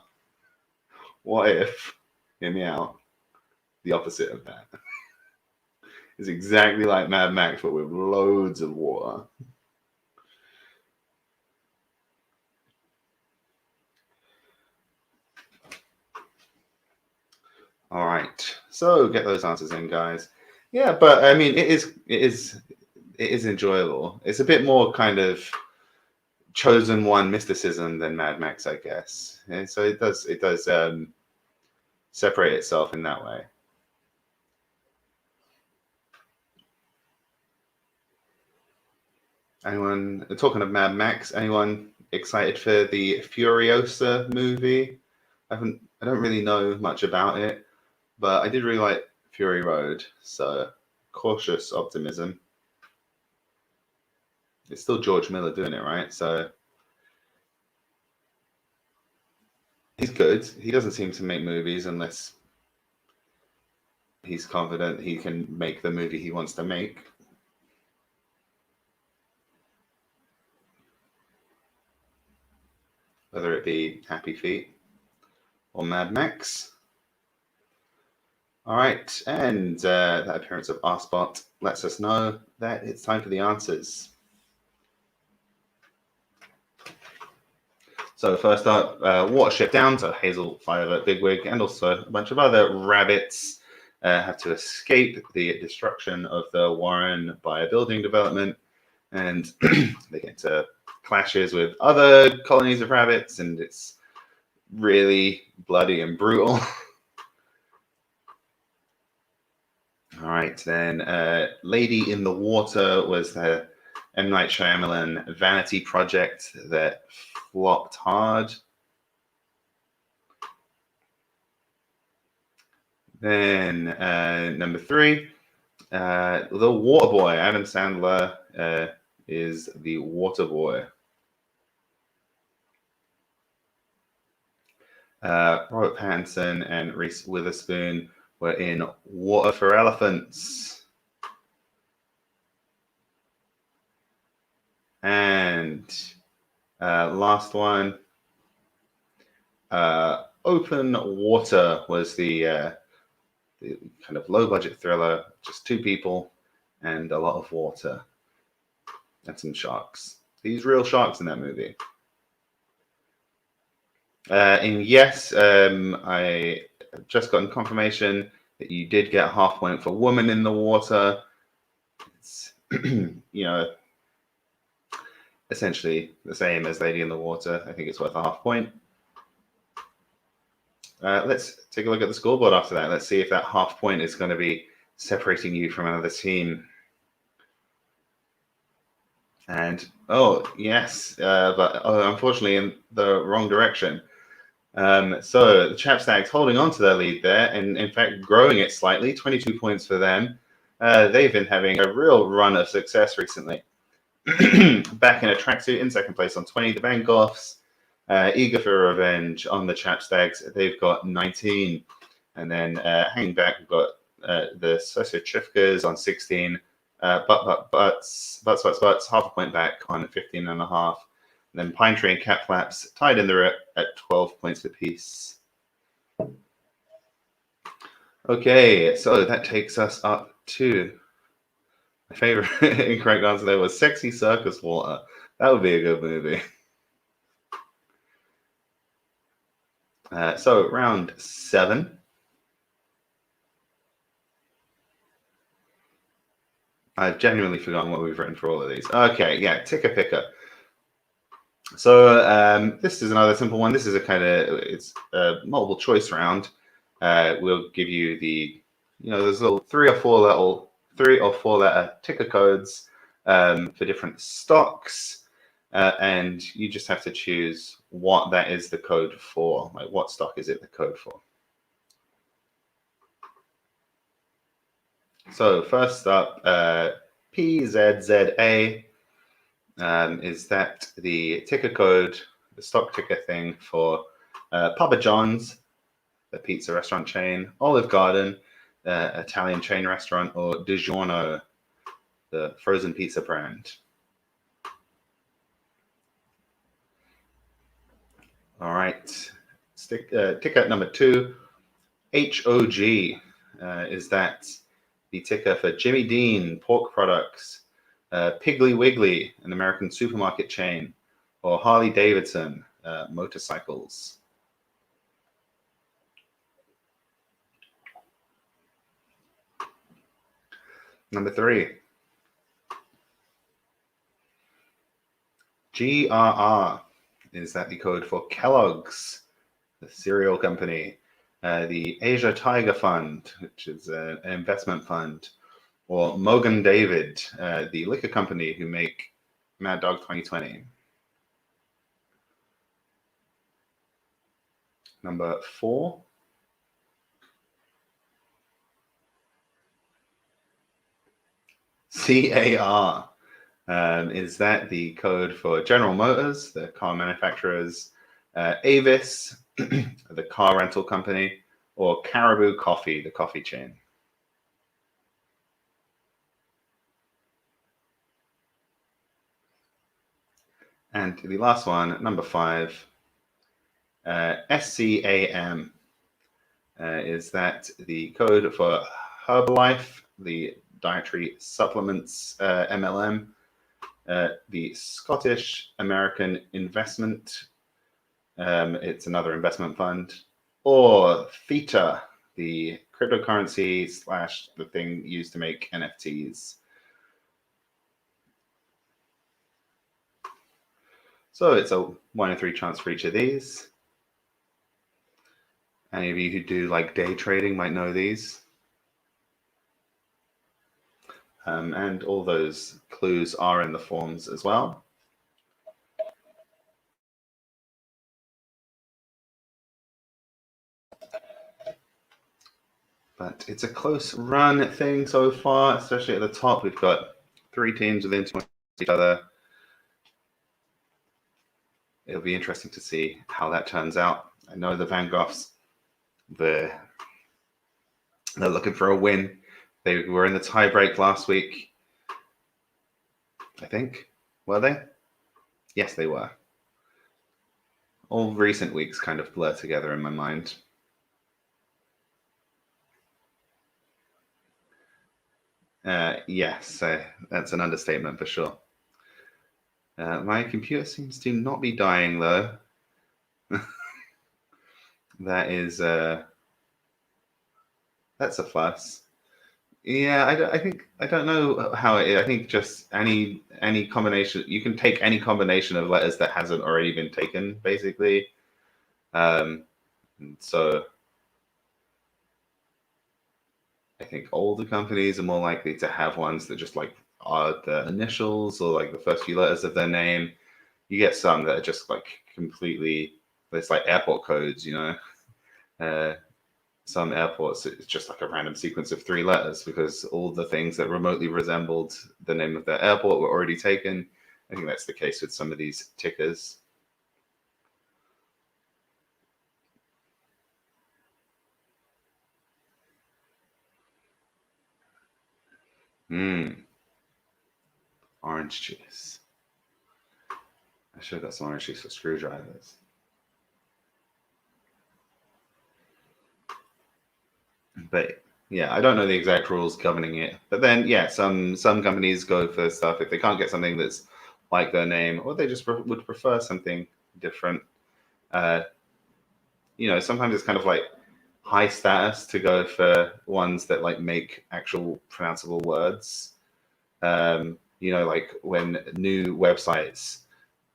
What if, hear me out, the opposite of that? It's exactly like Mad Max, but with loads of water. All right, so get those answers in, guys. Yeah, but I mean, it is enjoyable. It's a bit more kind of chosen one mysticism than Mad Max, I guess. And so it does separate itself in that way. Anyone talking of Mad Max? Anyone excited for the Furiosa movie? I don't really know much about it, but I did really like Fury Road, so cautious optimism. It's still George Miller doing it, right? So he's good. He doesn't seem to make movies unless he's confident he can make the movie he wants to make. Whether it be Happy Feet or Mad Max. All right, and that appearance of Arsbot lets us know that it's time for the answers. So first up, Watership Down, so Hazel, Violet, Bigwig, and also a bunch of other rabbits have to escape the destruction of the Warren by a building development, and they get into clashes with other colonies of rabbits, and it's really bloody and brutal. All right, then Lady in the Water was the M. Night Shyamalan vanity project that flopped hard. Then number 3, The Water Boy. Adam Sandler is the Water Boy. Robert Pattinson and Reese Witherspoon were in Water for Elephants. And last one, Open Water was the kind of low-budget thriller, just 2 people and a lot of water and some sharks. These real sharks in that movie. And yes, I just gotten confirmation that you did get a half point for Woman in the Water. It's, essentially the same as Lady in the Water. I think it's worth a half point. Let's take a look at the scoreboard after that. Let's see if that half point is going to be separating you from another team. And, oh, yes, but unfortunately in the wrong direction. So the Chapstags holding on to their lead there, and in fact growing it slightly, 22 points for them. They've been having a real run of success recently. Back in a tracksuit in second place on 20, the Van Goghs, eager for revenge on the Chapstags. They've got 19. And then hanging back, we've got the Socio-Chifkas on 16. Butts, half a point back on 15.5. And then Pine Tree and Cat Flaps tied in the rear at 12 points apiece. Okay, so that takes us up to my favorite incorrect answer there was Sexy Circus Water. That would be a good movie. So round 7. I've genuinely forgotten what we've written for all of these. Okay, yeah, Ticker Picker. So this is another simple one. This is it's a multiple choice round. We'll give you there's little 3 or 4 letter ticker codes for different stocks. and you just have to choose what that is the code for. Like, what stock is it the code for? So first up, PZZA, is that the ticker code, the stock ticker thing for Papa John's, the pizza restaurant chain, Olive Garden, Italian chain restaurant, or DiGiorno, the frozen pizza brand. All right, ticker number 2, HOG, is that the ticker for Jimmy Dean pork products, Piggly Wiggly, an American supermarket chain, or Harley Davidson motorcycles. Number 3, GRR, is that the code for Kellogg's, the cereal company, the Asia Tiger Fund, which is an investment fund, or Mogen David, the liquor company who make Mad Dog 2020. Number 4, CAR, is that the code for General Motors, the car manufacturers, Avis, the car rental company, or Caribou Coffee, the coffee chain? And the last one, number 5, SCAM, is that the code for Herbalife, the dietary supplements MLM, the Scottish American Investment, it's another investment fund, or Theta, the cryptocurrency / the thing used to make NFTs. So it's a 1 in 3 chance for each of these. Any of you who do like day trading might know these. And all those clues are in the forms as well. But it's a close run thing so far, especially at the top. We've got 3 teams within 2 each other. It'll be interesting to see how that turns out. I know the Van Goghs, they're looking for a win. They were in the tiebreak last week, I think. Were they? Yes, they were. All recent weeks kind of blur together in my mind. Yes, that's an understatement for sure. My computer seems to not be dying though. That is that's a fuss. Yeah, I don't know how it is. I think just any combination, you can take any combination of letters that hasn't already been taken, basically. So I think older companies are more likely to have ones that just like are the initials or like the first few letters of their name. You get some that are just like completely, it's like airport codes, you know. Some airports, it's just like a random sequence of 3 letters because all the things that remotely resembled the name of the airport were already taken. I think that's the case with some of these tickers. Orange juice. I should have got some orange juice for screwdrivers. But yeah, I don't know the exact rules governing it. But then, yeah, some companies go for stuff if they can't get something that's like their name, or they just would prefer something different. You know, sometimes it's kind of like high status to go for ones that like make actual pronounceable words. You know, like when new websites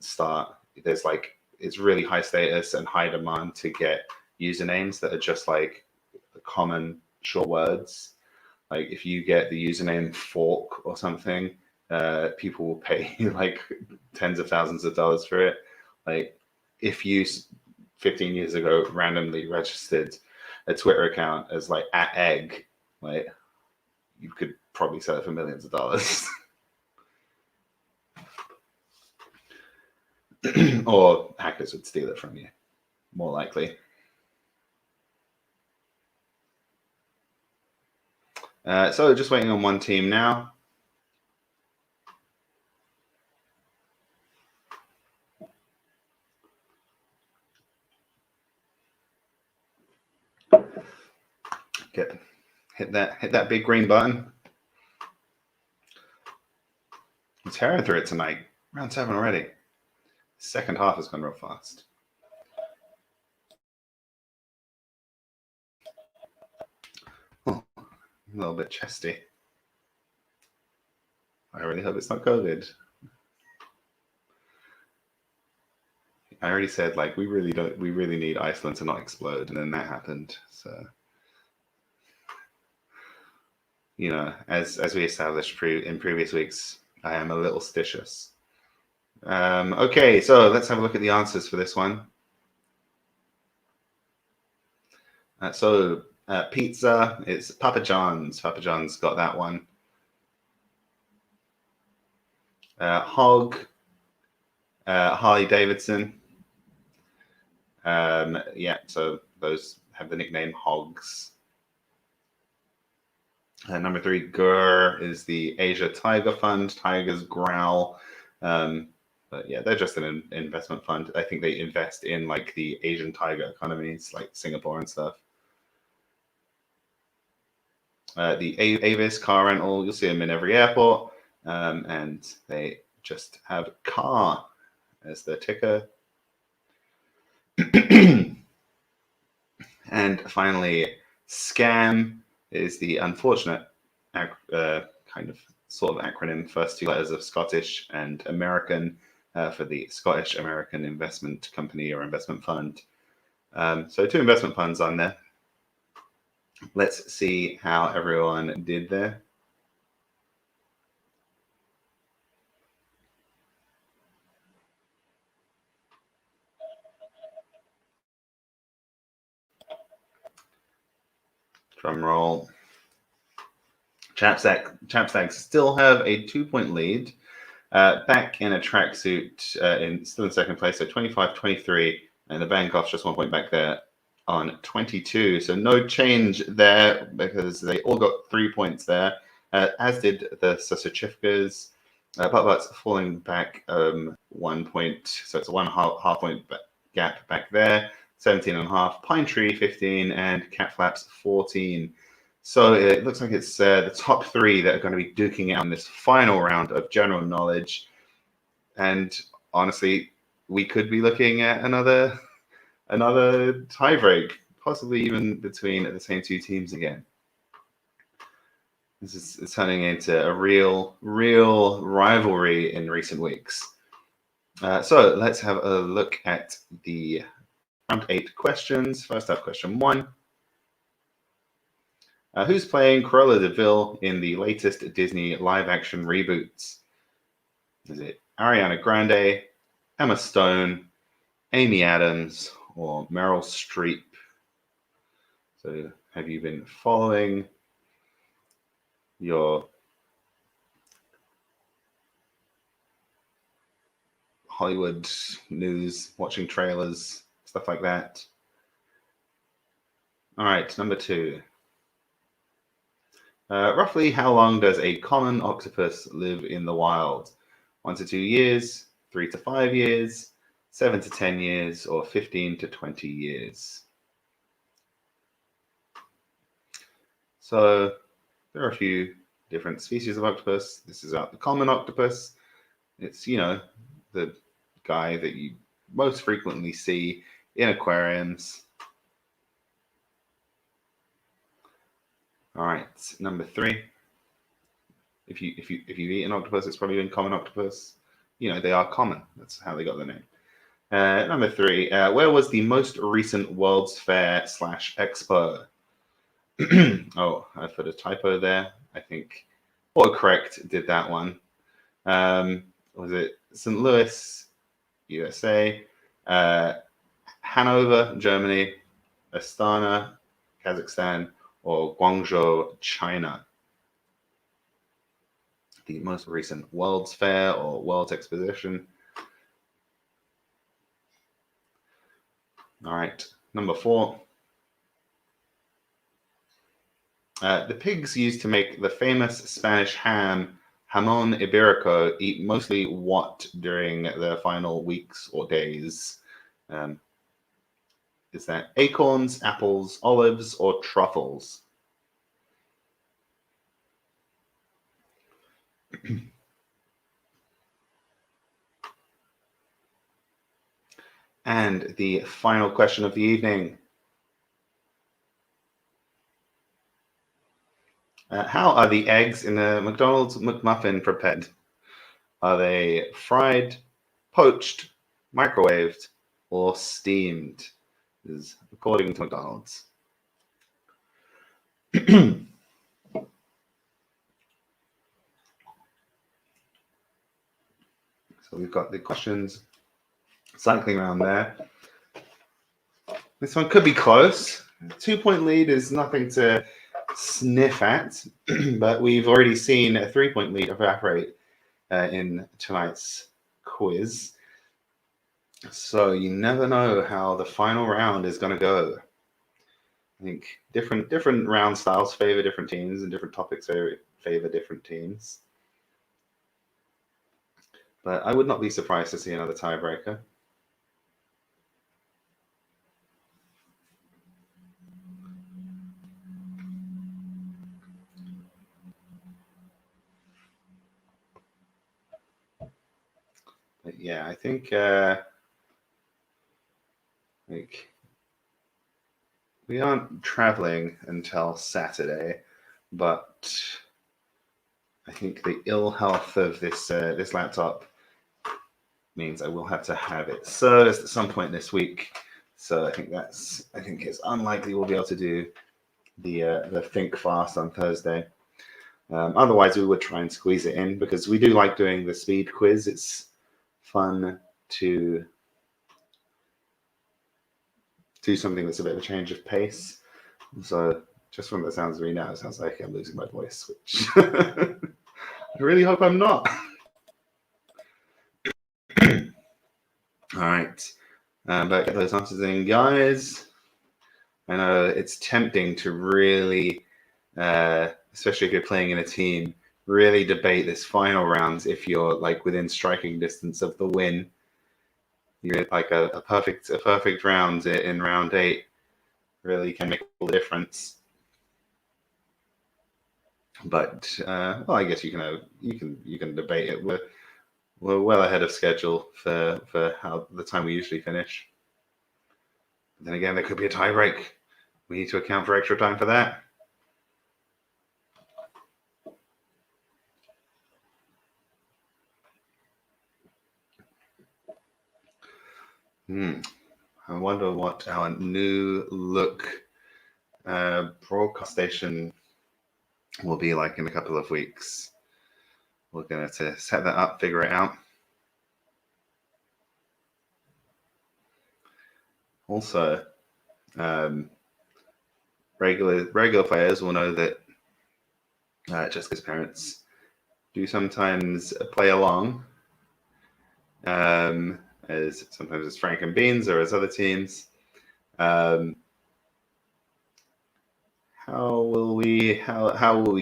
start, there's like, it's really high status and high demand to get usernames that are just like common short words. Like if you get the username fork or something, people will pay like tens of thousands of dollars for it. Like if you 15 years ago randomly registered a Twitter account as like @egg, like you could probably sell it for millions of dollars. Or hackers would steal it from you, more likely. So just waiting on one team now. Hit that big green button. I'm tearing through it tonight. Round 7 already. Second half has gone real fast. Oh, a little bit chesty. I really hope it's not COVID. I already said like we really need Iceland to not explode, and then that happened. So you know, as we established in previous weeks, I am a little stitious. Okay, so let's have a look at the answers for this one. Pizza, it's Papa John's. Papa John's got that one. Hog, Harley Davidson. Yeah, so those have the nickname Hogs. Number 3, GUR, is the Asia Tiger Fund. Tigers growl. But yeah, they're just an investment fund. I think they invest in like the Asian tiger economies, like Singapore and stuff. The Avis car rental, you'll see them in every airport. And they just have car as their ticker. And finally, SCAM is the unfortunate kind of sort of acronym, first 2 letters of Scottish and American for the Scottish American Investment Company or Investment Fund. So 2 investment funds on there. Let's see how everyone did there. Drum roll. Chapstacks still have a 2-point lead. Back in a tracksuit, still in second place, so 25-23, and the Bankoff's just 1 point back there on 22. So no change there because they all got 3 points there, as did the Sasachivkas. Butt-Butts falling back 1 point, so it's a half point gap back there. 17.5, Pine Tree 15, and Cat Flaps 14. So it looks like it's the top 3 that are going to be duking it out in this final round of general knowledge. And honestly, we could be looking at another tiebreak, possibly even between the same 2 teams again. This is turning into a real rivalry in recent weeks. So let's have a look at the round 8 questions. First up, question 1. Who's playing Cruella de Vil in the latest Disney live-action reboots? Is it Ariana Grande, Emma Stone, Amy Adams, or Meryl Streep? So have you been following your Hollywood news, watching trailers, stuff like that? All right, number 2. Roughly how long does a common octopus live in the wild? 1 to 2 years, 3 to 5 years, 7 to 10 years, or 15 to 20 years? So there are a few different species of octopus. This is the common octopus. It's, you know, the guy that you most frequently see in aquariums. All right, number 3. If you've eaten octopus, it's probably been common octopus. You know, they are common. That's how they got their name. Number 3. Where was the most recent World's Fair / Expo? Oh, I put a typo there. I think autocorrect did that one. Was it St. Louis, USA, Hanover, Germany, Astana, Kazakhstan, or Guangzhou, China? The most recent World's Fair or World's Exposition. All right, number 4. The pigs used to make the famous Spanish ham, jamón ibérico, eat mostly what during the final weeks or days? Is that acorns, apples, olives, or truffles? And the final question of the evening. How are the eggs in the McDonald's McMuffin prepared? Are they fried, poached, microwaved, or steamed? This is according to McDonald's. So we've got the questions cycling around there. This one could be close. 2-point lead is nothing to sniff at, but we've already seen a 3-point lead evaporate in tonight's quiz. So you never know how the final round is going to go. I think different round styles favor different teams, and different topics favor different teams. But I would not be surprised to see another tiebreaker. But yeah, I think we aren't traveling until Saturday, but I think the ill health of this this laptop means I will have to have it serviced at some point this week. So I think it's unlikely we'll be able to do the Think Fast on Thursday. Otherwise, we would try and squeeze it in because we do like doing the speed quiz. It's fun to do something that's a bit of a change of pace. So just from the sounds of me now, it sounds like I'm losing my voice, which I really hope I'm not. All right, but get those answers in, guys. I know it's tempting to really, especially if you're playing in a team, really debate this final round if you're like within striking distance of the win. You're like a perfect round in round 8 really can make all the difference. But well, I guess you can debate it. We're well ahead of schedule for how the time we usually finish. Then again, there could be a tie break. We need to account for extra time for that. I wonder what our new look broadcast station will be like in a couple of weeks. We're going to set that up, figure it out. Also, regular players will know that Jessica's parents do sometimes play along, as sometimes it's Frank and Beans or as other teams. How will we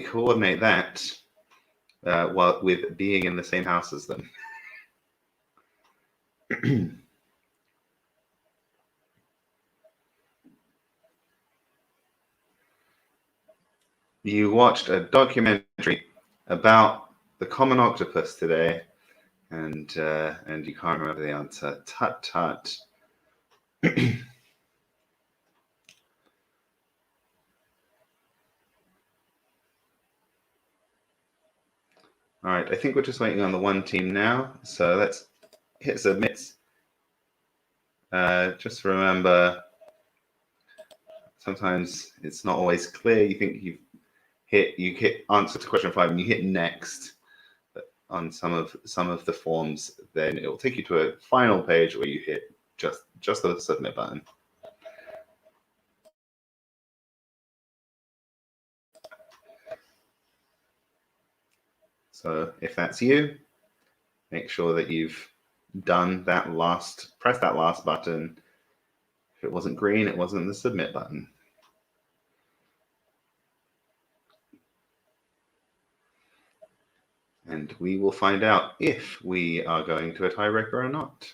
coordinate that while with being in the same house as them? You watched a documentary about the common octopus today, and you can't remember the answer. Tut tut. All right, I think we're just waiting on the one team now. So let's hit submit. Just remember, sometimes it's not always clear. You think you hit answer to question 5 and you hit next. But on some of the forms, then it will take you to a final page where you hit just the submit button. So if that's you, make sure that you've done that press that last button. If it wasn't green, it wasn't the submit button. And we will find out if we are going to a tiebreaker or not.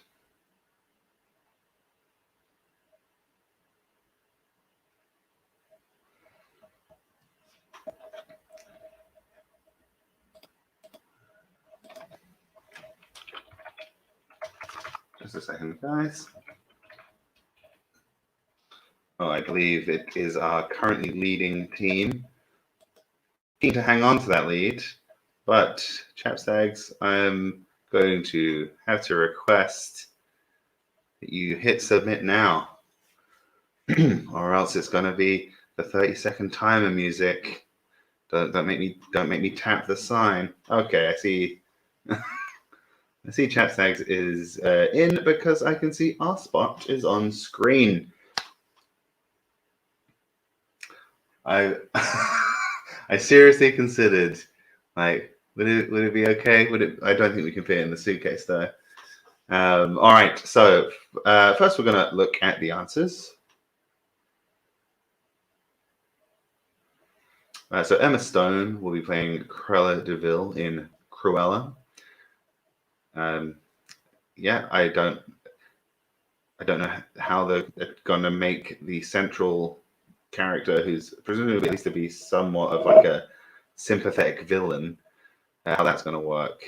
Just a second, guys. Oh, I believe it is our currently leading team. Keen to hang on to that lead, but Chapstags, I'm going to have to request that you hit submit now, or else it's going to be the 30-second timer music. Don't make me tap the sign. Okay, I see. I see Chapstags is in because I can see our spot is on screen. I I seriously considered, like, would it be okay? I don't think we can fit it in the suitcase though. All right, so first we're gonna look at the answers. So Emma Stone will be playing Cruella de Vil in Cruella. Yeah, I don't know how they're gonna make the central character, who's presumably at least to be somewhat of like a sympathetic villain, how that's gonna work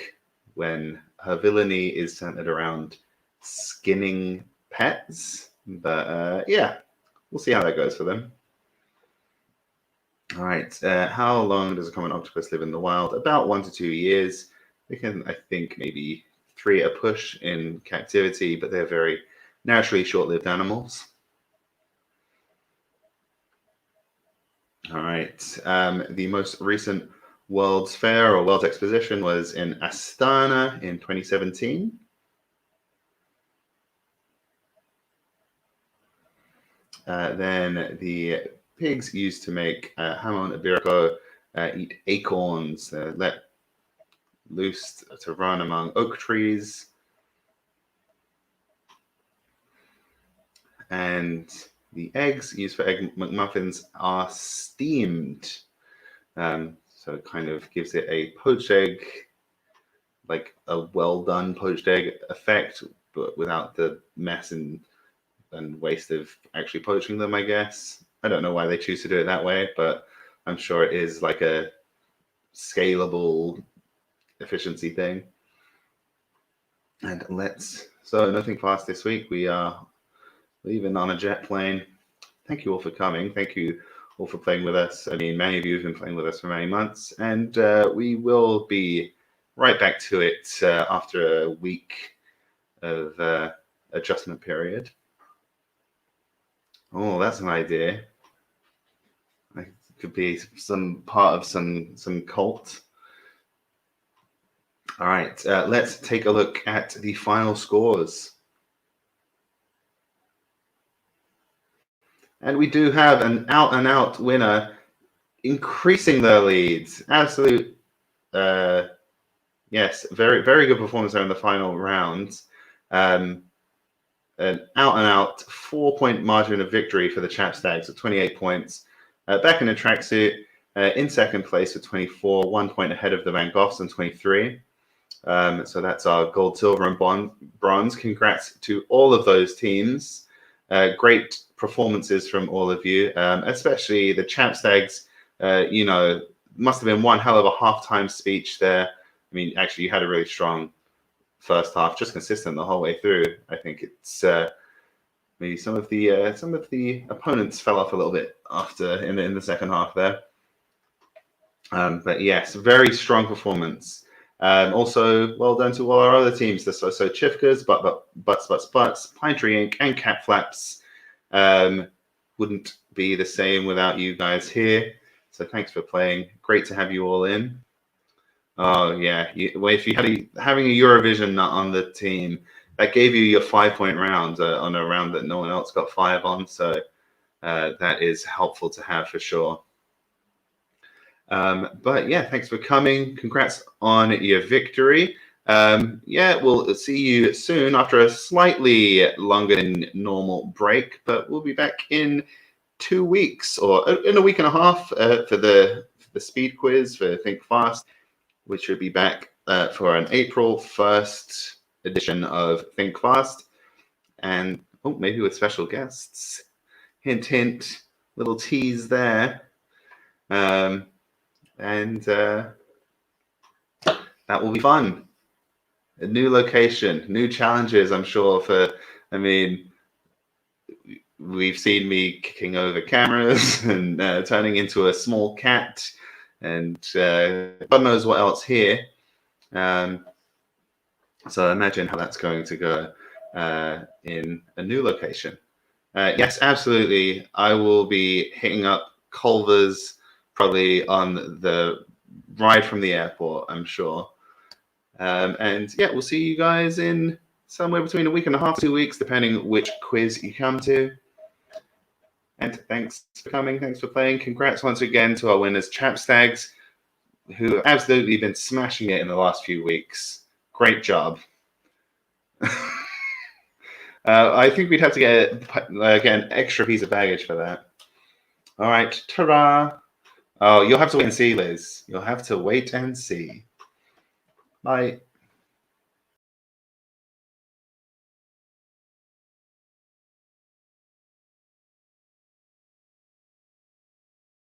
when her villainy is centered around skinning pets. But yeah, we'll see how that goes for them. All right, how long does a common octopus live in the wild? About 1 to 2 years. They can, I think, maybe 3 a push in captivity, but they're very naturally short-lived animals. All right, the most recent World's Fair or World's Exposition was in Astana in 2017. Then the pigs used to make jamon iberico eat acorns, let loose to run among oak trees. And the eggs used for egg McMuffins are steamed. So it kind of gives it a poached egg, like a well-done poached egg effect, but without the mess and waste of actually poaching them, I guess. I don't know why they choose to do it that way, but I'm sure it is like a scalable efficiency thing. And so nothing fast this week. We are leaving on a jet plane. Thank you all for coming. Thank you all for playing with us. I mean, many of you have been playing with us for many months, and we will be right back to it after a week of adjustment period. Oh, that's an idea. It could be some part of some cult. All right, let's take a look at the final scores. And we do have an out-and-out winner, increasing their leads. Absolute, yes, very, very good performance there in the final rounds. An out-and-out 4-point margin of victory for the Chapstags at 28 points. Back in a tracksuit, in second place with 24, 1 point ahead of the Van Goghs on 23. So that's our gold, silver, and bronze. Congrats to all of those teams. Great performances from all of you, especially the Chapstags. You know, must have been one hell of a halftime speech there. I mean, actually, you had a really strong first half, just consistent the whole way through. I think it's maybe some of the opponents fell off a little bit after in the second half there. But yes, very strong performance. Also, well done to all our other teams. So Chifkas, Butts, Pine Tree Inc., and Cat Flaps. Wouldn't be the same without you guys here. So thanks for playing. Great to have you all in. Oh yeah. Well, if you had having a Eurovision nut on the team, that gave you your 5-point round on a round that no one else got 5 on. So that is helpful to have for sure. But yeah, thanks for coming. Congrats on your victory. Yeah, we'll see you soon after a slightly longer than normal break, but we'll be back in 2 weeks or in a week and a half for the speed quiz for Think Fast, which should be back for an April 1st edition of Think Fast, and maybe with special guests. Hint, hint, little tease there. And that will be fun. A new location, new challenges, I'm sure. We've seen me kicking over cameras and turning into a small cat, and God knows what else here. So imagine how that's going to go in a new location. Yes, absolutely. I will be hitting up Culver's probably on the ride from the airport, I'm sure. And yeah, we'll see you guys in somewhere between a week and a half, 2 weeks, depending which quiz you come to. And thanks for coming. Thanks for playing. Congrats once again to our winners, Chapstags, who have absolutely been smashing it in the last few weeks. Great job. I think we'd have to get an extra piece of baggage for that. All right, ta-ra. Oh, you'll have to wait and see, Liz. You'll have to wait and see. Bye.